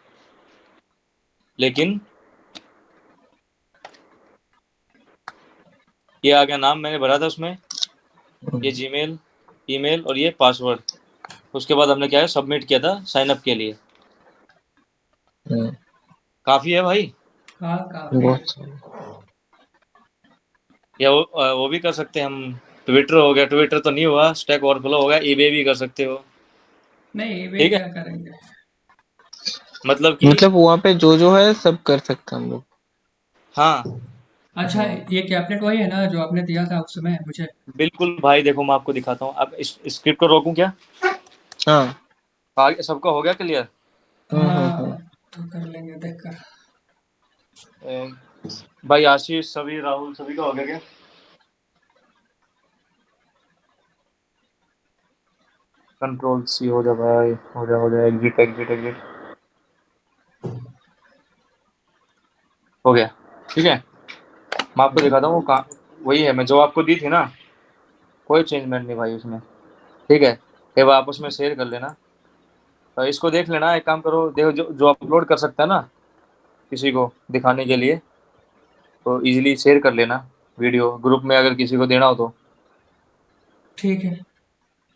लेकिन ये आ गया, नाम मैंने भरा था उसमें, ये जीमेल, ईमेल और ये पासवर्ड। उसके बाद हमने क्या है, सबमिट किया था साइन अप के लिए। काफी है भाई। हाँ, काफी है। बहुत सही। या वो भी कर सकते हैं हम। ट्विटर हो गया, ट्विटर तो नहीं हुआ, स्टैक ओवरफ्लो हो गया, ईबे भी कर सकते हो। नहीं, वे ठीक है, क्या करेंगे? मतलब कि मतलब वहाँ पे जो जो है सब कर सकते हैं हम लोग। हाँ अच्छा, ये कैपलेट वही है ना जो आपने दिया था उस समय मुझे? बिल्कुल भाई। देखो मैं आपको दिखाता हूँ, अब इस स्क्रिप्ट को रोकूं क्या? हाँ। आगे सबका हो गया क्लियर? हाँ, तो कर लेंगे देखकर। भाई आशीष, सभी, राहुल, सभी का हो गया क्या? कंट्रोल सी हो जा भाई, हो जा, एग्जिट एग्जिट एग्जिट, हो गया। ठीक है, मैं आपको दिखाता हूँ वो कहाँ। वही है, मैं जो आपको दी थी ना, कोई चेंजमेंट नहीं भाई उसमें। ठीक है, एक बार आपस में शेयर कर लेना। तो इसको देख लेना, एक काम करो, देखो जो जो अपलोड कर सकता है ना किसी को दिखाने के लिए, तो इजीली शेयर कर लेना वीडियो ग्रुप में, अगर किसी को देना हो तो। ठीक है,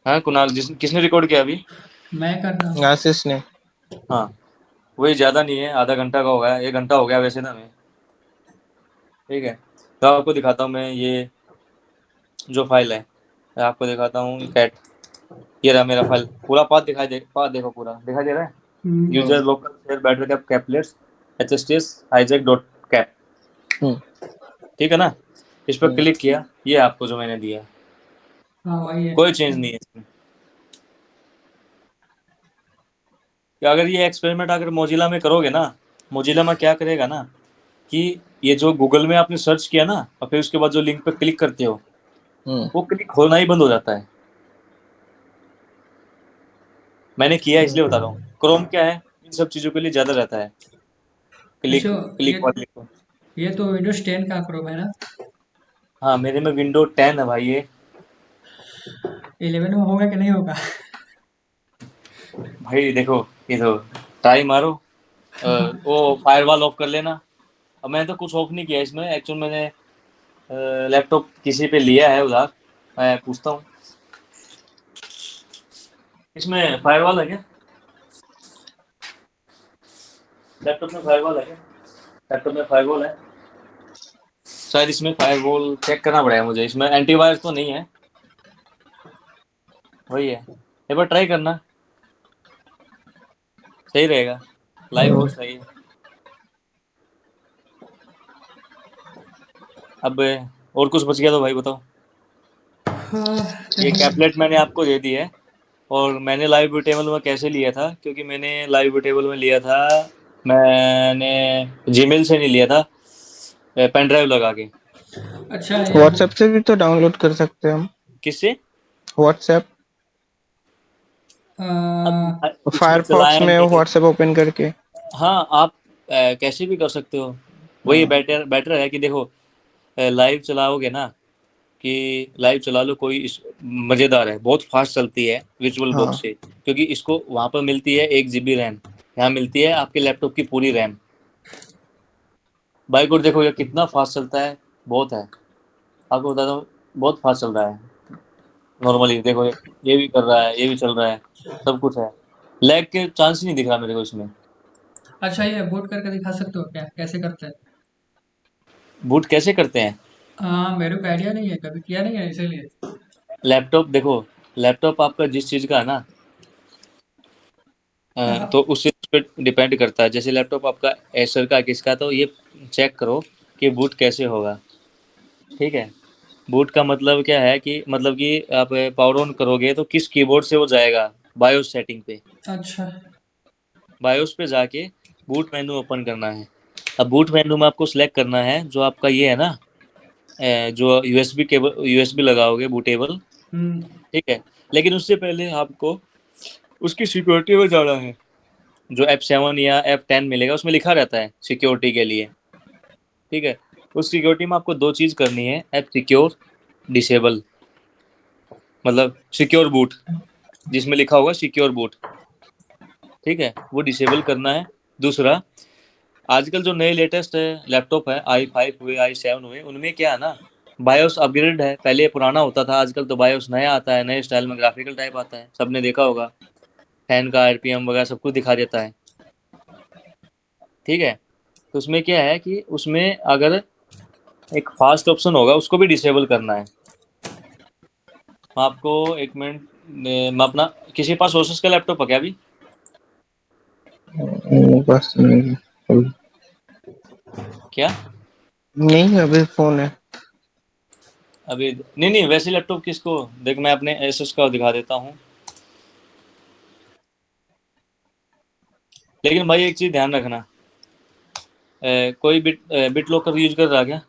हाँ कुणाल, किसने रिकॉर्ड किया अभी? मैं कर रहा हूँ। आशीष ने। हाँ, वही, ज़्यादा नहीं है, आधा घंटा का होगा, 1 घंटा हो गया वैसे ना हमें। ठीक है, तो आपको दिखाता हूँ मैं ये जो फाइल है, मैं आपको दिखाता हूँ कैट। ये रहा मेरा फाइल, पूरा पाथ दिखाई दे, पाथ देखो पूरा दिखाई दे रहा है। Hmm, user local share battery cap caplets hts hijack dot cap, hmm ठीक है ना? इस पर हम्म क्लिक किया, ये आपको जो मैंने दिया, हाँ, वही है। कोई चेंज नहीं है इसमें। कि अगर ये एक्सपेरिमेंट अगर मोजिला में करोगे ना, मोजिला में क्या करेगा ना, कि ये जो गूगल में आपने सर्च किया ना, और फिर उसके बाद जो लिंक पे क्लिक करते हो, हम्म वो क्लिक होना ही बंद हो जाता है। मैंने किया इसलिए बता रहा हूँ। क्रोम क्या है, इन सब चीज़ों के लिए ज़्यादा रहता है, क्लिक अच्छा, क्लिक वाले को। ये तो विंडोज 10 का क्रोम है ना? हाँ, मेरे में विंडो 10 है भाई ये। 11 में होगा कि नहीं होगा? भाई देखो, ये तो ट्राई मारो। वो फायरवॉल ऑफ कर लेना। अब मैंने तो कुछ ऑफ नहीं किया इसमें, एक्चुअल मैंने लैपटॉप किसी पे लिया है उधार। मैं पूछता हूँ, इसमें फायरवॉल है क्या? लैपटॉप में फायरवॉल है क्या? लैपटॉप में फायरवॉल है शायद, इसमें फायरवॉल चेक करना पड़ेगा मुझे। इसमें एंटीवायरस तो नहीं है, वही है। एक बार ट्राई करना, सही रहेगा। लाइव हो सही है। अब और कुछ बच गया तो भाई बताओ। हाँ, ये कैपलेट मैंने आपको दे दी है। और मैंने लाइव टेबल में कैसे लिया था, क्योंकि मैंने लाइव टेबल में लिया था, मैंने जीमेल से नहीं लिया था, पेन ड्राइव लगा के। अच्छा ये व्हाट्सएप से भी तो डाउनलोड कर सकते हैं हम। किससे? व्हाट्सएप, अब इसमें फायरफॉक्स चलाया में नहीं। व्हाट्सएप ओपन करके। हाँ, आप कैसे भी कर सकते हो। वही हाँ बेटर बेटर है कि देखो, लाइव चलाओगे ना, कि लाइव चला लो, कोई मज़ेदार है, बहुत फास्ट चलती है विजुअल हाँ बॉक्स से, क्योंकि इसको वहाँ पर मिलती है 1 GB रैम, यहाँ मिलती है आपके लैपटॉप की पूरी रैम। बाइक और देखो ये कितना फास्ट चलता है, बहुत है। आपको बताता हूँ, बहुत फास्ट चल रहा है। नॉर्मली देखो, ये भी कर रहा है, ये भी चल रहा है, सब कुछ है। लैग के चांस ही नहीं दिख रहा मेरे को इसमें। अच्छा, ये बूट करके दिखा सकते हो क्या, कैसे करते हैं? बूट कैसे करते हैं? हाँ, मेरे को आइडिया नहीं है, कभी किया नहीं है इसीलिए। लैपटॉप देखो, लैपटॉप आपका जिस चीज़ का है ना, हाँ। तो उससे उस पर डिपेंड करता है। जैसे लैपटॉप आपका एसर का किसका, तो ये चेक करो कि बूट कैसे होगा। ठीक है, बूट का मतलब क्या है कि मतलब कि आप पावर ऑन करोगे तो किस कीबोर्ड से वो जाएगा, बायोस सेटिंग पे। अच्छा। बायोस पे जाके बूट मेनू ओपन करना है। अब बूट मेनू में आपको सिलेक्ट करना है जो आपका ये है ना, जो यूएसबी केबल, यूएसबी लगाओगे बूटेबल। हम्म। ठीक है, लेकिन उससे पहले आपको उसकी सिक्योरिटी में जाना है। जो F7 या F10 मिलेगा उसमें लिखा रहता है सिक्योरिटी के लिए। ठीक है, उस सिक्योरिटी में आपको दो चीज़ करनी है, एप सिक्योर डिसेबल, मतलब सिक्योर बूट, जिसमें लिखा होगा सिक्योर बूट। ठीक है, वो डिसेबल करना है। दूसरा, आजकल जो नए लेटेस्ट लैपटॉप है, i5 हुए, i7 हुए, उनमें क्या है ना, बायोस अपग्रेड है। पहले पुराना होता था, आजकल तो बायोस नया आता है, नए स्टाइल में ग्राफिकल टाइप आता है, सबने देखा होगा। फैन का आरपीएम वगैरह सब कुछ दिखा देता है। ठीक है, तो उसमें क्या है कि उसमें अगर एक फास्ट ऑप्शन होगा उसको भी डिसेबल करना है। आपको एक मिनट, मैं अपना, किसी के पास Asus का लैपटॉप है क्या अभी? बस नहीं, क्या नहीं अभी फोन है। अभी नहीं, नहीं वैसे लैपटॉप किसको, देख मैं अपने Asus का दिखा देता हूँ। लेकिन भाई एक चीज ध्यान रखना, कोई बिट लॉकर यूज कर रहा क्या?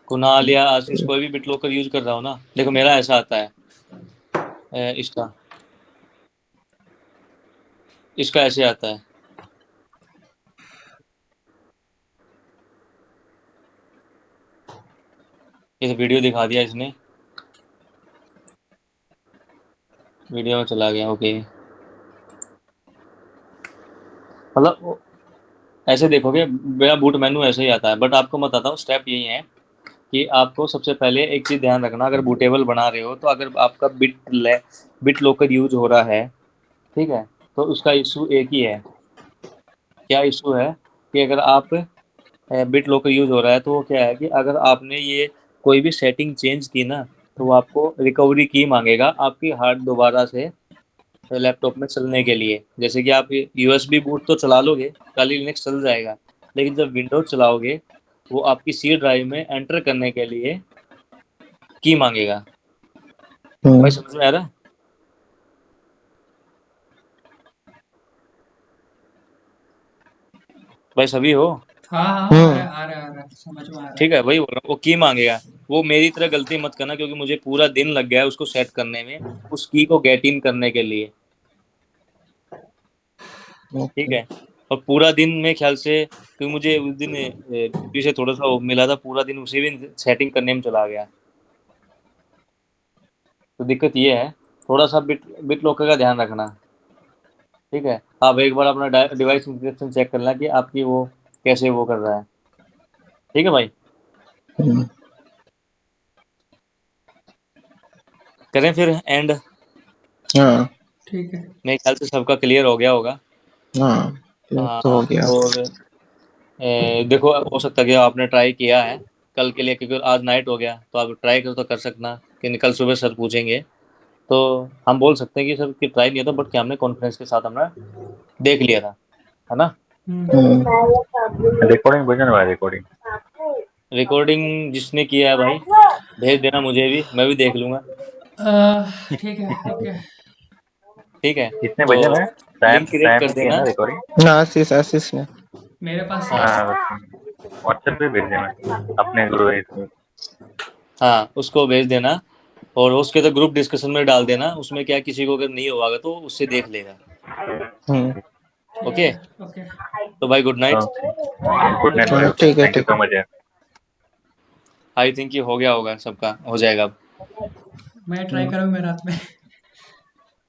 कुणाल या आशीष कोई भी बिट लॉकर यूज कर रहा हो ना? देखो मेरा ऐसा आता है, इसका इसका ऐसे आता है। ये वीडियो दिखा दिया इसने, वीडियो में चला गया। ओके, मतलब ऐसे देखोगे मेरा बूट मेनू ऐसे ही आता है। बट आपको मैं बताता हूँ, स्टेप यही है कि आपको सबसे पहले एक चीज़ ध्यान रखना, अगर बूटेबल बना रहे हो तो अगर आपका बिट लोकर यूज हो रहा है, ठीक है, तो उसका इशू एक ही है। क्या इशू है कि अगर आप बिट लोकर यूज हो रहा है तो वो क्या है कि अगर आपने ये कोई भी सेटिंग चेंज की ना, तो वो आपको रिकवरी की मांगेगा आपकी हार्ड दोबारा से लैपटॉप में चलने के लिए। जैसे कि आप यूएसबी बूट तो चला लोगे, कल लिनक्स चल जाएगा, लेकिन जब विंडोज चलाओगे वो आपकी सी ड्राइव में एंटर करने के लिए की मांगेगा। भाई समझ में आ रहा है? भाई सभी हो? हाँ हाँ, आ रहा है, समझ में आ रहा है। ठीक है, वही बोल रहा हूँ, वो की मांगेगा। वो मेरी तरह गलती मत करना, क्योंकि मुझे पूरा दिन लग गया है उसको सेट करने में, उस की को गेट इन करने के लिए। ठीक है, और पूरा दिन में ख्याल से, क्योंकि मुझे उस दिन ड्यूटी से थोड़ा सा वो मिला था, पूरा दिन उसी दिन सेटिंग करने में चला गया। तो दिक्कत ये है, थोड़ा सा बिट बिट लॉकर का ध्यान रखना। ठीक है, आप एक बार अपना डिवाइस इंस्ट्रक्शन चेक करना कि आपकी वो कैसे वो कर रहा है। ठीक है भाई, करें फिर एंड? हाँ ठीक है। मेरे ख्याल से सबका क्लियर हो गया होगा। हाँ, तो हो हाँ, गया। और देखो हो सकता है कि आपने ट्राई किया है कल के लिए, क्योंकि आज नाइट हो गया, तो आप ट्राई कर तो कर सकना कि कल सुबह सर पूछेंगे तो हम बोल सकते हैं कि सर की ट्राई नहीं था, बट क्या हमने कॉन्फिडेंस के साथ हमने देख लिया था, है ना? रिकॉर्डिंग भेजना भाई, रिकॉर्डिंग। रिकॉर्डिंग जिसने किया है भाई भेज देना मुझे भी, मैं भी देख लूंगा। ठीक है, ओके। ठीक है, किसने तो भेजा है? सैम लिंक क्रिएट सैम कर ने किया देना। ना रिकॉर्डिंग? ना आशीष ने। मेरे पास है। हाँ हाँ, व्हाट्सएप पे भेज देना अपने ग्रुप में। हाँ, उसको भेज देना, और उसके तो ग्रुप डिस्कशन में डाल देना। उसमें क्या, किसी को अगर नहीं होगा तो उससे देख लेगा। ठीक ओके, है, ओके। तो भाई गुड नाइट। गुड नाइट भाई, ठीक है थैंक यू ठीक सो है। मच यार। आई थिंक ये हो गया होगा, सबका हो जाएगा अब। मैं ट्राई करूँगा रात में।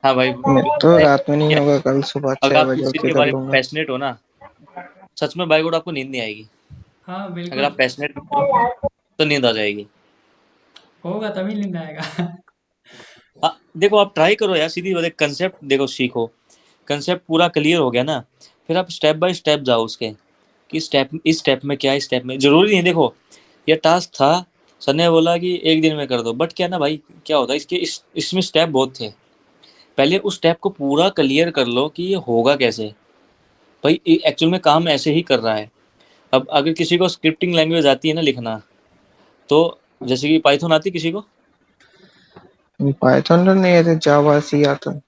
हाँ भाई, मैं तो रात में नहीं क्या, होगा, कल सुबह अगर 6 आप बजे किस उठ चीज़ के के कर बारे में लूंगा। पैशनेट हो ना, सच में बाई गॉड आपको नींद नहीं आएगी। हाँ, अगर बिल्कुल। आप पैशनेट हो तो नींद आ जाएगी। होगा तभी नींद आएगा। हाँ, देखो आप ट्राई करो यार, सीधी बात है, कंसेप्ट देखो सीखो। कंसेप्ट पूरा क्लियर हो गया ना, फिर आप स्टेप बाय स्टेप जाओ उसके, कि स्टेप इस स्टेप में क्या है, इस स्टेप में जरूरी नहीं। देखो ये टास्क था, सर ने बोला कि एक दिन में कर दो, बट क्या ना भाई, क्या होता है इसके इसमें स्टेप बहुत थे। पहले उस स्टेप को पूरा क्लियर कर लो कि ये होगा कैसे भाई, एक्चुअल में काम ऐसे ही कर रहा है। अब अगर किसी को स्क्रिप्टिंग लैंग्वेज आती है ना लिखना, तो जैसे कि पाइथन आती है किसी को? पाइथन तो नहीं है, तो जावा सी आता।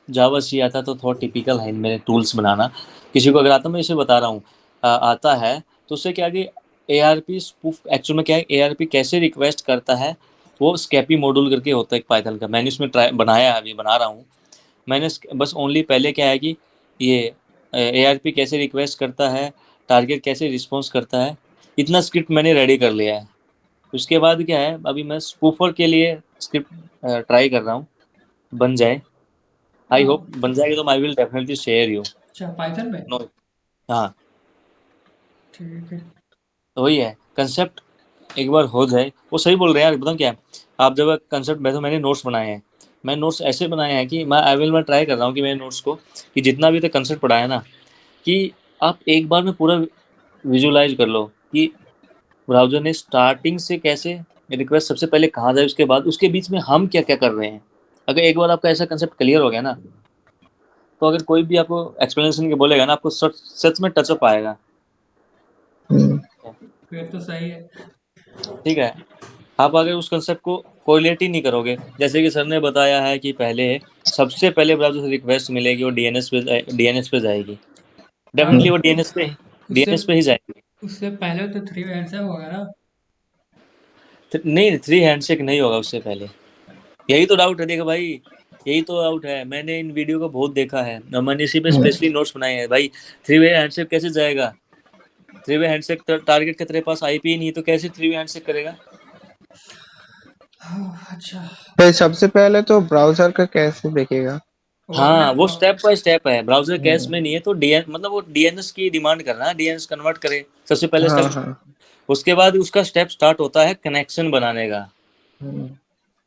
जावा सी आता तो थोड़ा टिपिकल है मेरे टूल्स बनाना। किसी को अगर आता, मैं इसे बता रहा हूँ, आता है तो उससे क्या कि ARP स्पूफ, एक्चुअल में क्या है ARP कैसे रिक्वेस्ट करता है, वो स्कैपी मॉड्यूल करके होता है एक पाइथन का। मैंने इसमें ट्राई बनाया है, अभी बना रहा हूँ मैंने। बस ओनली पहले क्या है कि ये ARP कैसे रिक्वेस्ट करता है, टारगेट कैसे रिस्पॉन्स करता है, इतना स्क्रिप्ट मैंने रेडी कर लिया है। उसके बाद क्या है, अभी मैं स्पूफर के लिए स्क्रिप्ट ट्राई कर रहा हूँ, बन जाए। आई होप बन जाएगी तो I will definitely share you. अच्छा, पाइथन में। नो, हाँ, ठीक है। तो वही है कंसेप्ट, एक बार हो जाए। वो सही बोल रहे हैं यार, बताऊँ क्या है, आप जब कंसेप्ट में, तो मैंने नोट्स बनाए हैं। मैं नोट्स ऐसे बनाए हैं कि मैं ट्राई कर रहा हूँ कि मेरे नोट्स को, कि जितना भी तक कंसेप्ट पढ़ा है ना, कि आप एक बार में पूरा विजुलाइज कर लो कि ब्राउजर ने स्टार्टिंग से कैसे रिक्वेस्ट सबसे पहले कहाँ जाए, उसके बाद उसके बीच में हम क्या क्या कर रहे हैं। अगर एक बार आपका ऐसा कंसेप्ट क्लियर हो गया ना, तो अगर कोई भी आपको एक्सप्लेनेशन के बोलेगा ना, आपको सच सच में टचअप आएगा। फिर तो सही है। ठीक है, आप अगर उस कंसेप्ट को कोरिलेट ही नहीं करोगे, जैसे कि सर ने बताया है कि पहले सबसे पहले ब्राउज़र से रिक्वेस्ट मिलेगी, वो डीएनएस पे जाएगी, हाँ, डेफिनेटली वो उससे डीएनएस पे ही जाएगी। उससे पहले तो थ्री हैंड्स होगा ना। नहीं, 3 हैंडशेक नहीं होगा उससे पहले। यही तो डाउट है, देखो भाई, यही तो डाउट है। मैंने इन वीडियो को बहुत देखा है और मैंने इसी पे स्पेशली नोट्स बनाए हैं भाई। 3 वे हैंडशेक कैसे जाएगा? 3 वे हैंडशेक टारगेट के तेरे पास आईपी नहीं है, तो कैसे 3 वे हैंडशेक करेगा? अच्छा। फिर सबसे पहले तो ब्राउजर का कैसे देखेगा? वो अपने हाँ, वो स्टेप बाय स्टेप है। ब्राउजर कैश में नहीं है, तो डीएन मतलब वो डीएनएस की डिमांड कर रहा है, डीएनएस कन्वर्ट करे, सबसे पहले हाँ स्टेप। हाँ। उसके बाद उसका स्टेप स्टार्ट होता है कनेक्शन बनाने का। हम्म,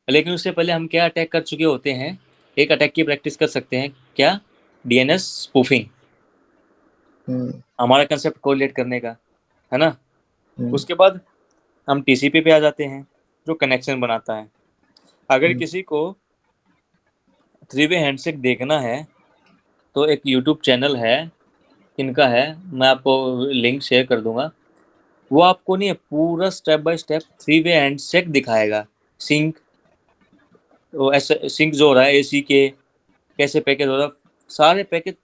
लेकिन उससे पहले हम क्या अटैक कर चुके होते हैं, एक अटैक की प्रैक्टिस कर सकते हैं क्या, डीएनएस स्पूफिंग, हम्म, हमारा कंसेप्ट कोरिलेट करने का, है ना। हम्म, उसके बाद हम टीसीपी पे आ जाते हैं, जो कनेक्शन बनाता है। अगर हम्म, किसी को 3 वे हैंडशेक देखना है, तो एक यूट्यूब चैनल है, इनका है, मैं आपको लिंक शेयर कर दूंगा। वो आपको नहीं, पूरा step by step 3 way handshake दिखाएगा। सिंक, वो ऐसे सिंक जो हो रहा है एसी के, कैसे पैकेज हो रहा है, सारे पैकेज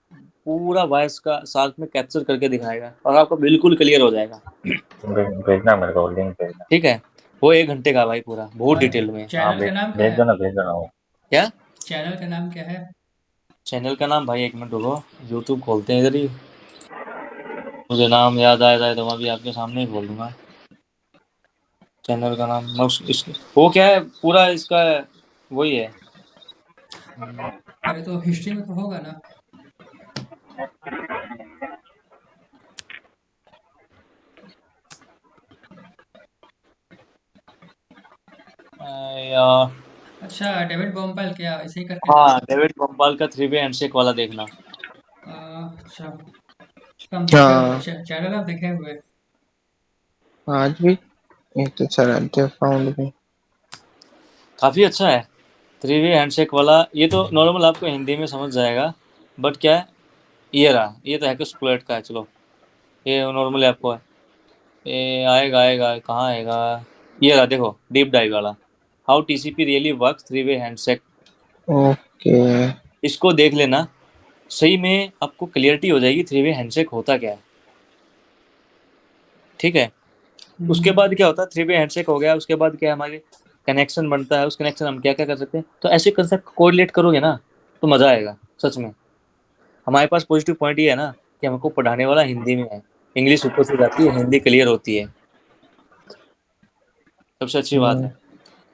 पूरा वॉइस का साथ में कैप्चर करके दिखाएगा, और आपको बिल्कुल क्लियर हो जाएगा। भेजना मेरे को, लिंक भेजना। ठीक है, वो 1 घंटे का भाई, पूरा बहुत और डिटेल में। हाँ, चैनल का नाम क्या भेज है? दो ना, भेज दो ना वो। क्या? चैनल का नाम क्या है? चैनल का नाम भाई, 1 मिनट रुको, यूट्यूब खोलते हैं इधर ही, मुझे नाम याद आ जाए तो मैं भी आपके सामने ही बोल दूंगा। चैनल का नाम मैं वो क्या है पूरा इसका, वही है। अरे तो हिस्ट्री में तो होगा ना। यार, अच्छा, डेविड बॉम्पल क्या ऐसे ही करके नाम हाँ, है? डेविड बम्पाल का 3 वे हैंडशेक वाला देखना। अच्छा, तो हम देखे हुए हाँ, चैनल आप देखे हुए। आज भी ये तो चला फाउंड में। काफ़ी अच्छा है 3 वे हैंडशेक वाला। ये तो नॉर्मल आपको हिंदी में समझ जाएगा, बट क्या है, ये रहा, ये तो हैकर्सप्लॉइट का है। चलो, ये नॉर्मली आपको है, ये आएगा आएगा कहाँ आएगा, ये रहा, देखो डीप डाइव वाला, how TCP really work 3 way handshake. Okay. इसको देख लेना, सही में आपको क्लियरिटी हो जाएगी 3 वे हैंडशेक होता क्या है। ठीक है, उसके बाद क्या होता है, 3 वे हैंडशेक हो गया, उसके बाद क्या है, हमारे कनेक्शन बनता है, उस कनेक्शन हम क्या क्या कर सकते हैं। तो ऐसे कंसेप्ट कोरिलेट करोगे ना, तो मजा आएगा सच में। हमारे पास पॉजिटिव पॉइंट ये है ना, कि हमको पढ़ाने वाला हिंदी में है, इंग्लिश ऊपर से जाती है, हिंदी क्लियर होती है, सबसे अच्छी बात है।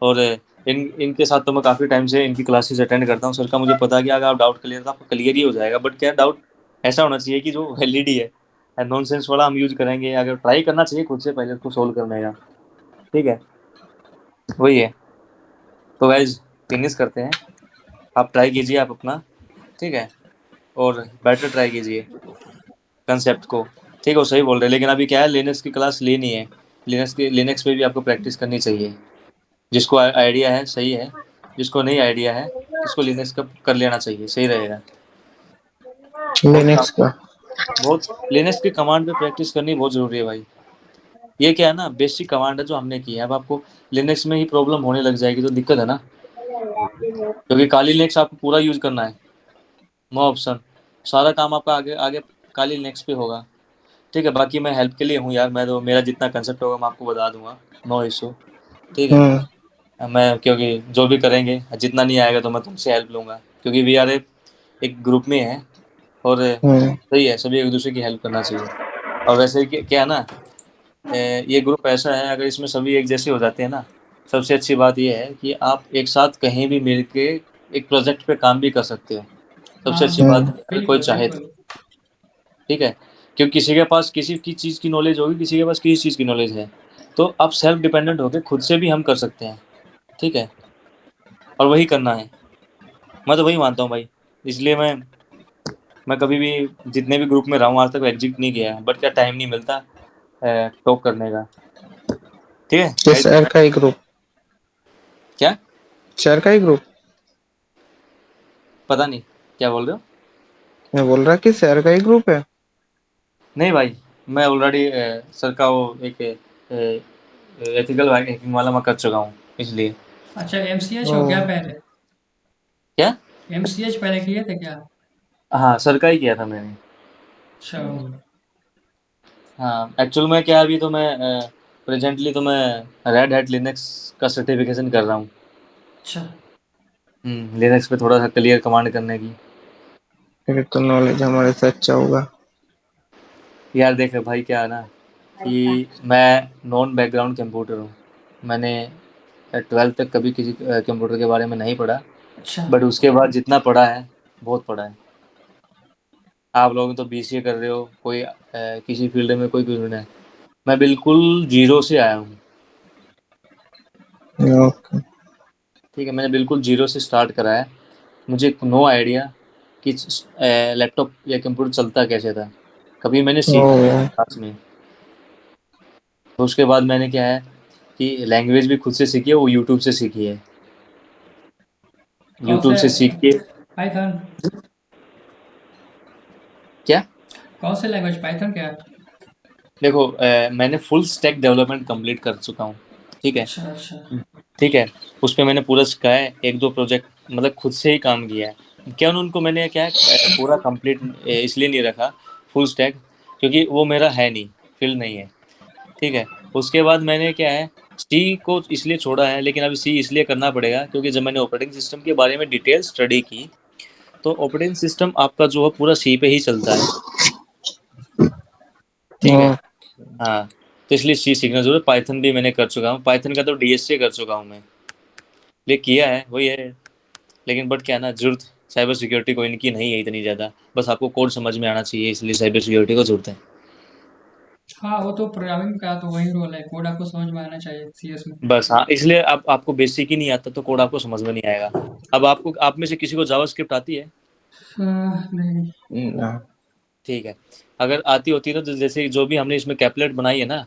और इनके साथ तो मैं काफ़ी टाइम से इनकी क्लासेस अटेंड करता हूँ। सर का मुझे पता है कि अगर आप डाउट क्लियर, तो आपको क्लियर ही हो जाएगा, बट क्या डाउट ऐसा होना चाहिए कि जो वैलिड ही है, नॉनसेंस वाला हम यूज करेंगे, अगर ट्राई करना चाहिए खुद से पहले उसको सोल्व करने का। ठीक है, वही है। तो गाइज फिनिश करते हैं, आप ट्राई कीजिए आप अपना। ठीक है, और बेटर ट्राई कीजिए कंसेप्ट को। ठीक है, वो सही बोल रहे हैं, लेकिन अभी क्या है, लिनक्स की क्लास लेनी है। लिनक्स पे भी आपको प्रैक्टिस करनी चाहिए। जिसको आइडिया है सही है, जिसको नहीं आइडिया है इसको लिनक्स का कर लेना चाहिए, सही रहेगा। बहुत लिनक्स का। बहुत लिनक्स की कमांड पे प्रैक्टिस करनी बहुत जरूरी है भाई। ये क्या है ना, बेसिक कमांड है जो हमने की है, अब आपको लिनक्स में ही प्रॉब्लम होने लग जाएगी तो दिक्कत है ना। क्योंकि काली लिनक्स आपको पूरा यूज करना है, नो ऑप्शन। सारा काम आपका आगे आगे काली लिनक्स पे होगा। ठीक है, बाकी मैं हेल्प के लिए हूँ यार, मैं तो मेरा जितना कंसेप्ट होगा मैं आपको बता दूंगा, नो इशू। ठीक है, हम्म। मैं क्योंकि जो भी करेंगे जितना नहीं आएगा तो मैं तुमसे हेल्प लूंगा, क्योंकि वी आर एक ग्रुप में है। और हम्म। सही है, सभी एक दूसरे की हेल्प करना चाहिए। और वैसे क्या है ना, ये ग्रुप ऐसा है, अगर इसमें सभी एक जैसे हो जाते हैं ना, सबसे अच्छी बात ये है कि आप एक साथ कहीं भी मिल के एक प्रोजेक्ट पे काम भी कर सकते हो। सबसे हाँ, अच्छी बात है अगर कोई बिल्कुल चाहे तो। बिल्कुल। ठीक है, क्योंकि किसी के पास किसी की चीज़ की नॉलेज होगी, किसी के पास किसी चीज़ की नॉलेज है, तो आप सेल्फ डिपेंडेंट होकर खुद से भी हम कर सकते हैं। ठीक है, और वही करना है, मैं तो वही मानता हूँ भाई। इसलिए मैं कभी भी जितने भी ग्रुप में रहा हूँ आज तक एग्जिट नहीं किया है, बट क्या टाइम नहीं मिलता टॉक करने का। ठीक है ये गाइड। शहर का ही ग्रुप? क्या? शहर का ही ग्रुप? पता नहीं क्या बोल रहे हो। मैं बोल रहा कि शहर का ही ग्रुप है। नहीं भाई, मैं ऑलरेडी सर का वो एक एथिकल हैकिंग वाला मैं कर चुका हूँ, इसलिए। अच्छा, एमसीएच ओ। हो गया पहले? क्या? एमसीएच पहले किए थे क्या? हाँ, सर का ही किया था मैंने। अच्छा। हाँ, एक्चुअल में क्या, अभी तो मैं प्रेजेंटली तो मैं रेड हैट लिनक्स का सर्टिफिकेशन कर रहा हूँ। अच्छा। लिनक्स पे थोड़ा सा क्लियर कमांड करने की। फिर तो नॉलेज हमारे से अच्छा होगा। यार देख भाई, क्या है ना कि मैं नॉन बैकग्राउंड कंप्यूटर हूँ। मैंने 12th तक कभी किसी कंप्यूटर के बारे में नहीं पढ़ा, अच्छा। बट उसके बाद जितना पढ़ा है बहुत पढ़ा है। आप लोग तो बीसीए कर रहे हो, कोई किसी फील्ड में, कोई फील्ड में। मैं बिल्कुल जीरो से आया हूँ। ओके। ठीक है, मैंने बिल्कुल जीरो से स्टार्ट करा है। मुझे नो आइडिया कि लैपटॉप या कंप्यूटर चलता कैसे था, कभी मैंने ओ। सीखा क्लास में। तो उसके बाद मैंने क्या है कि लैंग्वेज भी खुद से सीखी है, वो यूट्यूब से सीखी है। कौन यूट्यूब से? से सीख के। पाइथन? क्या? कौन से लैंग्वेज, पाइथन क्या? देखो मैंने फुल स्टैक डेवलपमेंट कंप्लीट कर चुका हूँ। ठीक है। अच्छा अच्छा। ठीक है, उस पर मैंने पूरा सीखा है, एक दो प्रोजेक्ट मतलब खुद से ही काम किया है। क्या उनको मैंने क्या है, पूरा कंप्लीट इसलिए नहीं रखा फुल स्टैक, क्योंकि वो मेरा है नहीं, फील्ड नहीं है। ठीक है, उसके बाद मैंने क्या है, सी को इसलिए छोड़ा है, लेकिन अभी सी इसलिए करना पड़ेगा क्योंकि जब मैंने ऑपरेटिंग सिस्टम के बारे में डिटेल स्टडी की, तो ऑपरेटिंग सिस्टम आपका जो है पूरा सी पे ही चलता है। ठीक है। ओ। हाँ, तो इसलिए सी सीखना जरूर है। पाइथन भी मैंने कर चुका हूँ, पाइथन का तो डीएसए कर चुका हूँ मैं। ये किया है वही है, लेकिन बट क्या है ना, जरूरत साइबर सिक्योरिटी को इनकी नहीं है इतनी ज़्यादा, बस आपको कोड समझ में आना चाहिए, इसलिए साइबर सिक्योरिटी को जरूरत है। हाँ, वो तो प्रोग्रामिंग का तो वही रोल है, कोड आपको समझ में आना चाहिए सीएस में। बस हाँ, इसलिए आप आपको बेसिक ही नहीं आता तो कोड आपको समझ में नहीं आएगा। अब आपको, आप में से किसी को जावास्क्रिप्ट आती है? नहीं। ना। ठीक है, अगर आती होती ना तो जैसे जो भी हमने इसमें कैपलेट बनाई है ना,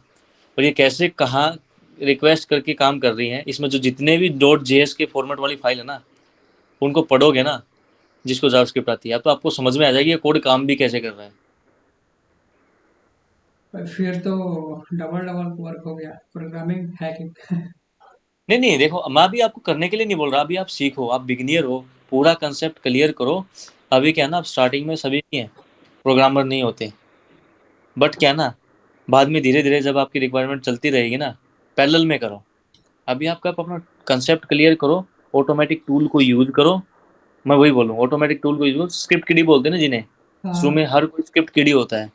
और ये कैसे कहाँ रिक्वेस्ट करके काम कर रही है, इसमें जो जितने भी डॉट जेएस के फॉर्मेट वाली फाइल है ना, उनको पढ़ोगे ना, जिसको जावास्क्रिप्ट आती है, तो आपको समझ में आ जाएगी ये कोड काम भी कैसे कर रहा है। फिर तो डबल डबल वर्क हो गया, प्रोग्रामिंग हैकिंग। नहीं नहीं, देखो मैं अभी आपको करने के लिए नहीं बोल रहा, अभी आप सीखो, आप बिगिनियर हो, पूरा कंसेप्ट क्लियर करो। अभी क्या है ना, आप स्टार्टिंग में सभी नहीं है, प्रोग्रामर नहीं होते, बट क्या है ना, बाद में धीरे धीरे जब आपकी रिक्वायरमेंट चलती रहेगी ना, पैरेलल में करो। अभी आपका अपना कंसेप्ट क्लियर करो, ऑटोमेटिक टूल को यूज करो। मैं वही बोलूँ, ऑटोमेटिक टूल को यूज करो, स्क्रिप्ट किडी बोलते हैं ना जिन्हें, शुरू हाँ में हर कोई स्क्रिप्ट किडी होता है।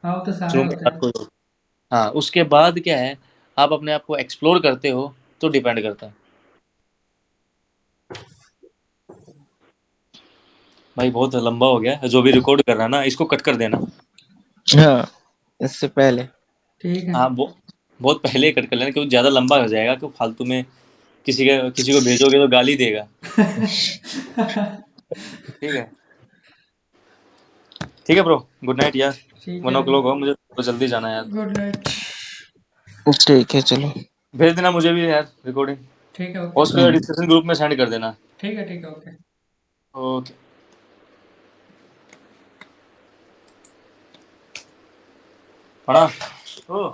हाँ, वो तो सारे शुरू में होते हर हैं। कोई होता है। हाँ, उसके बाद क्या है, आप अपने आप को एक्सप्लोर करते हो तो डिपेंड करता है। भाई बहुत लंबा हो गया, जो भी रिकॉर्ड कर रहा है ना इसको कट कर देना। हाँ, इससे पहले। ठीक है। हाँ, बहुत पहले ही कट कर लेना, क्योंकि ज़्यादा लंबा हो जाएगा, क्यों फालतू में किसी को भेजोगे तो गाली देगा। ठीक है। ठीक है ब्रो, गुड नाइट यार, ठीक 1 है, o'clock हो, मुझे तो जल्दी जाना है यार। Good night. ठीक है चलो। भेज देना मुझे भी यार रिकॉर्डिंग, ठीक है, और ओके। उसको डिस्कशन ग्रुप में सेंड कर देना। ठीक है, ओके। ओके। हाँ ओ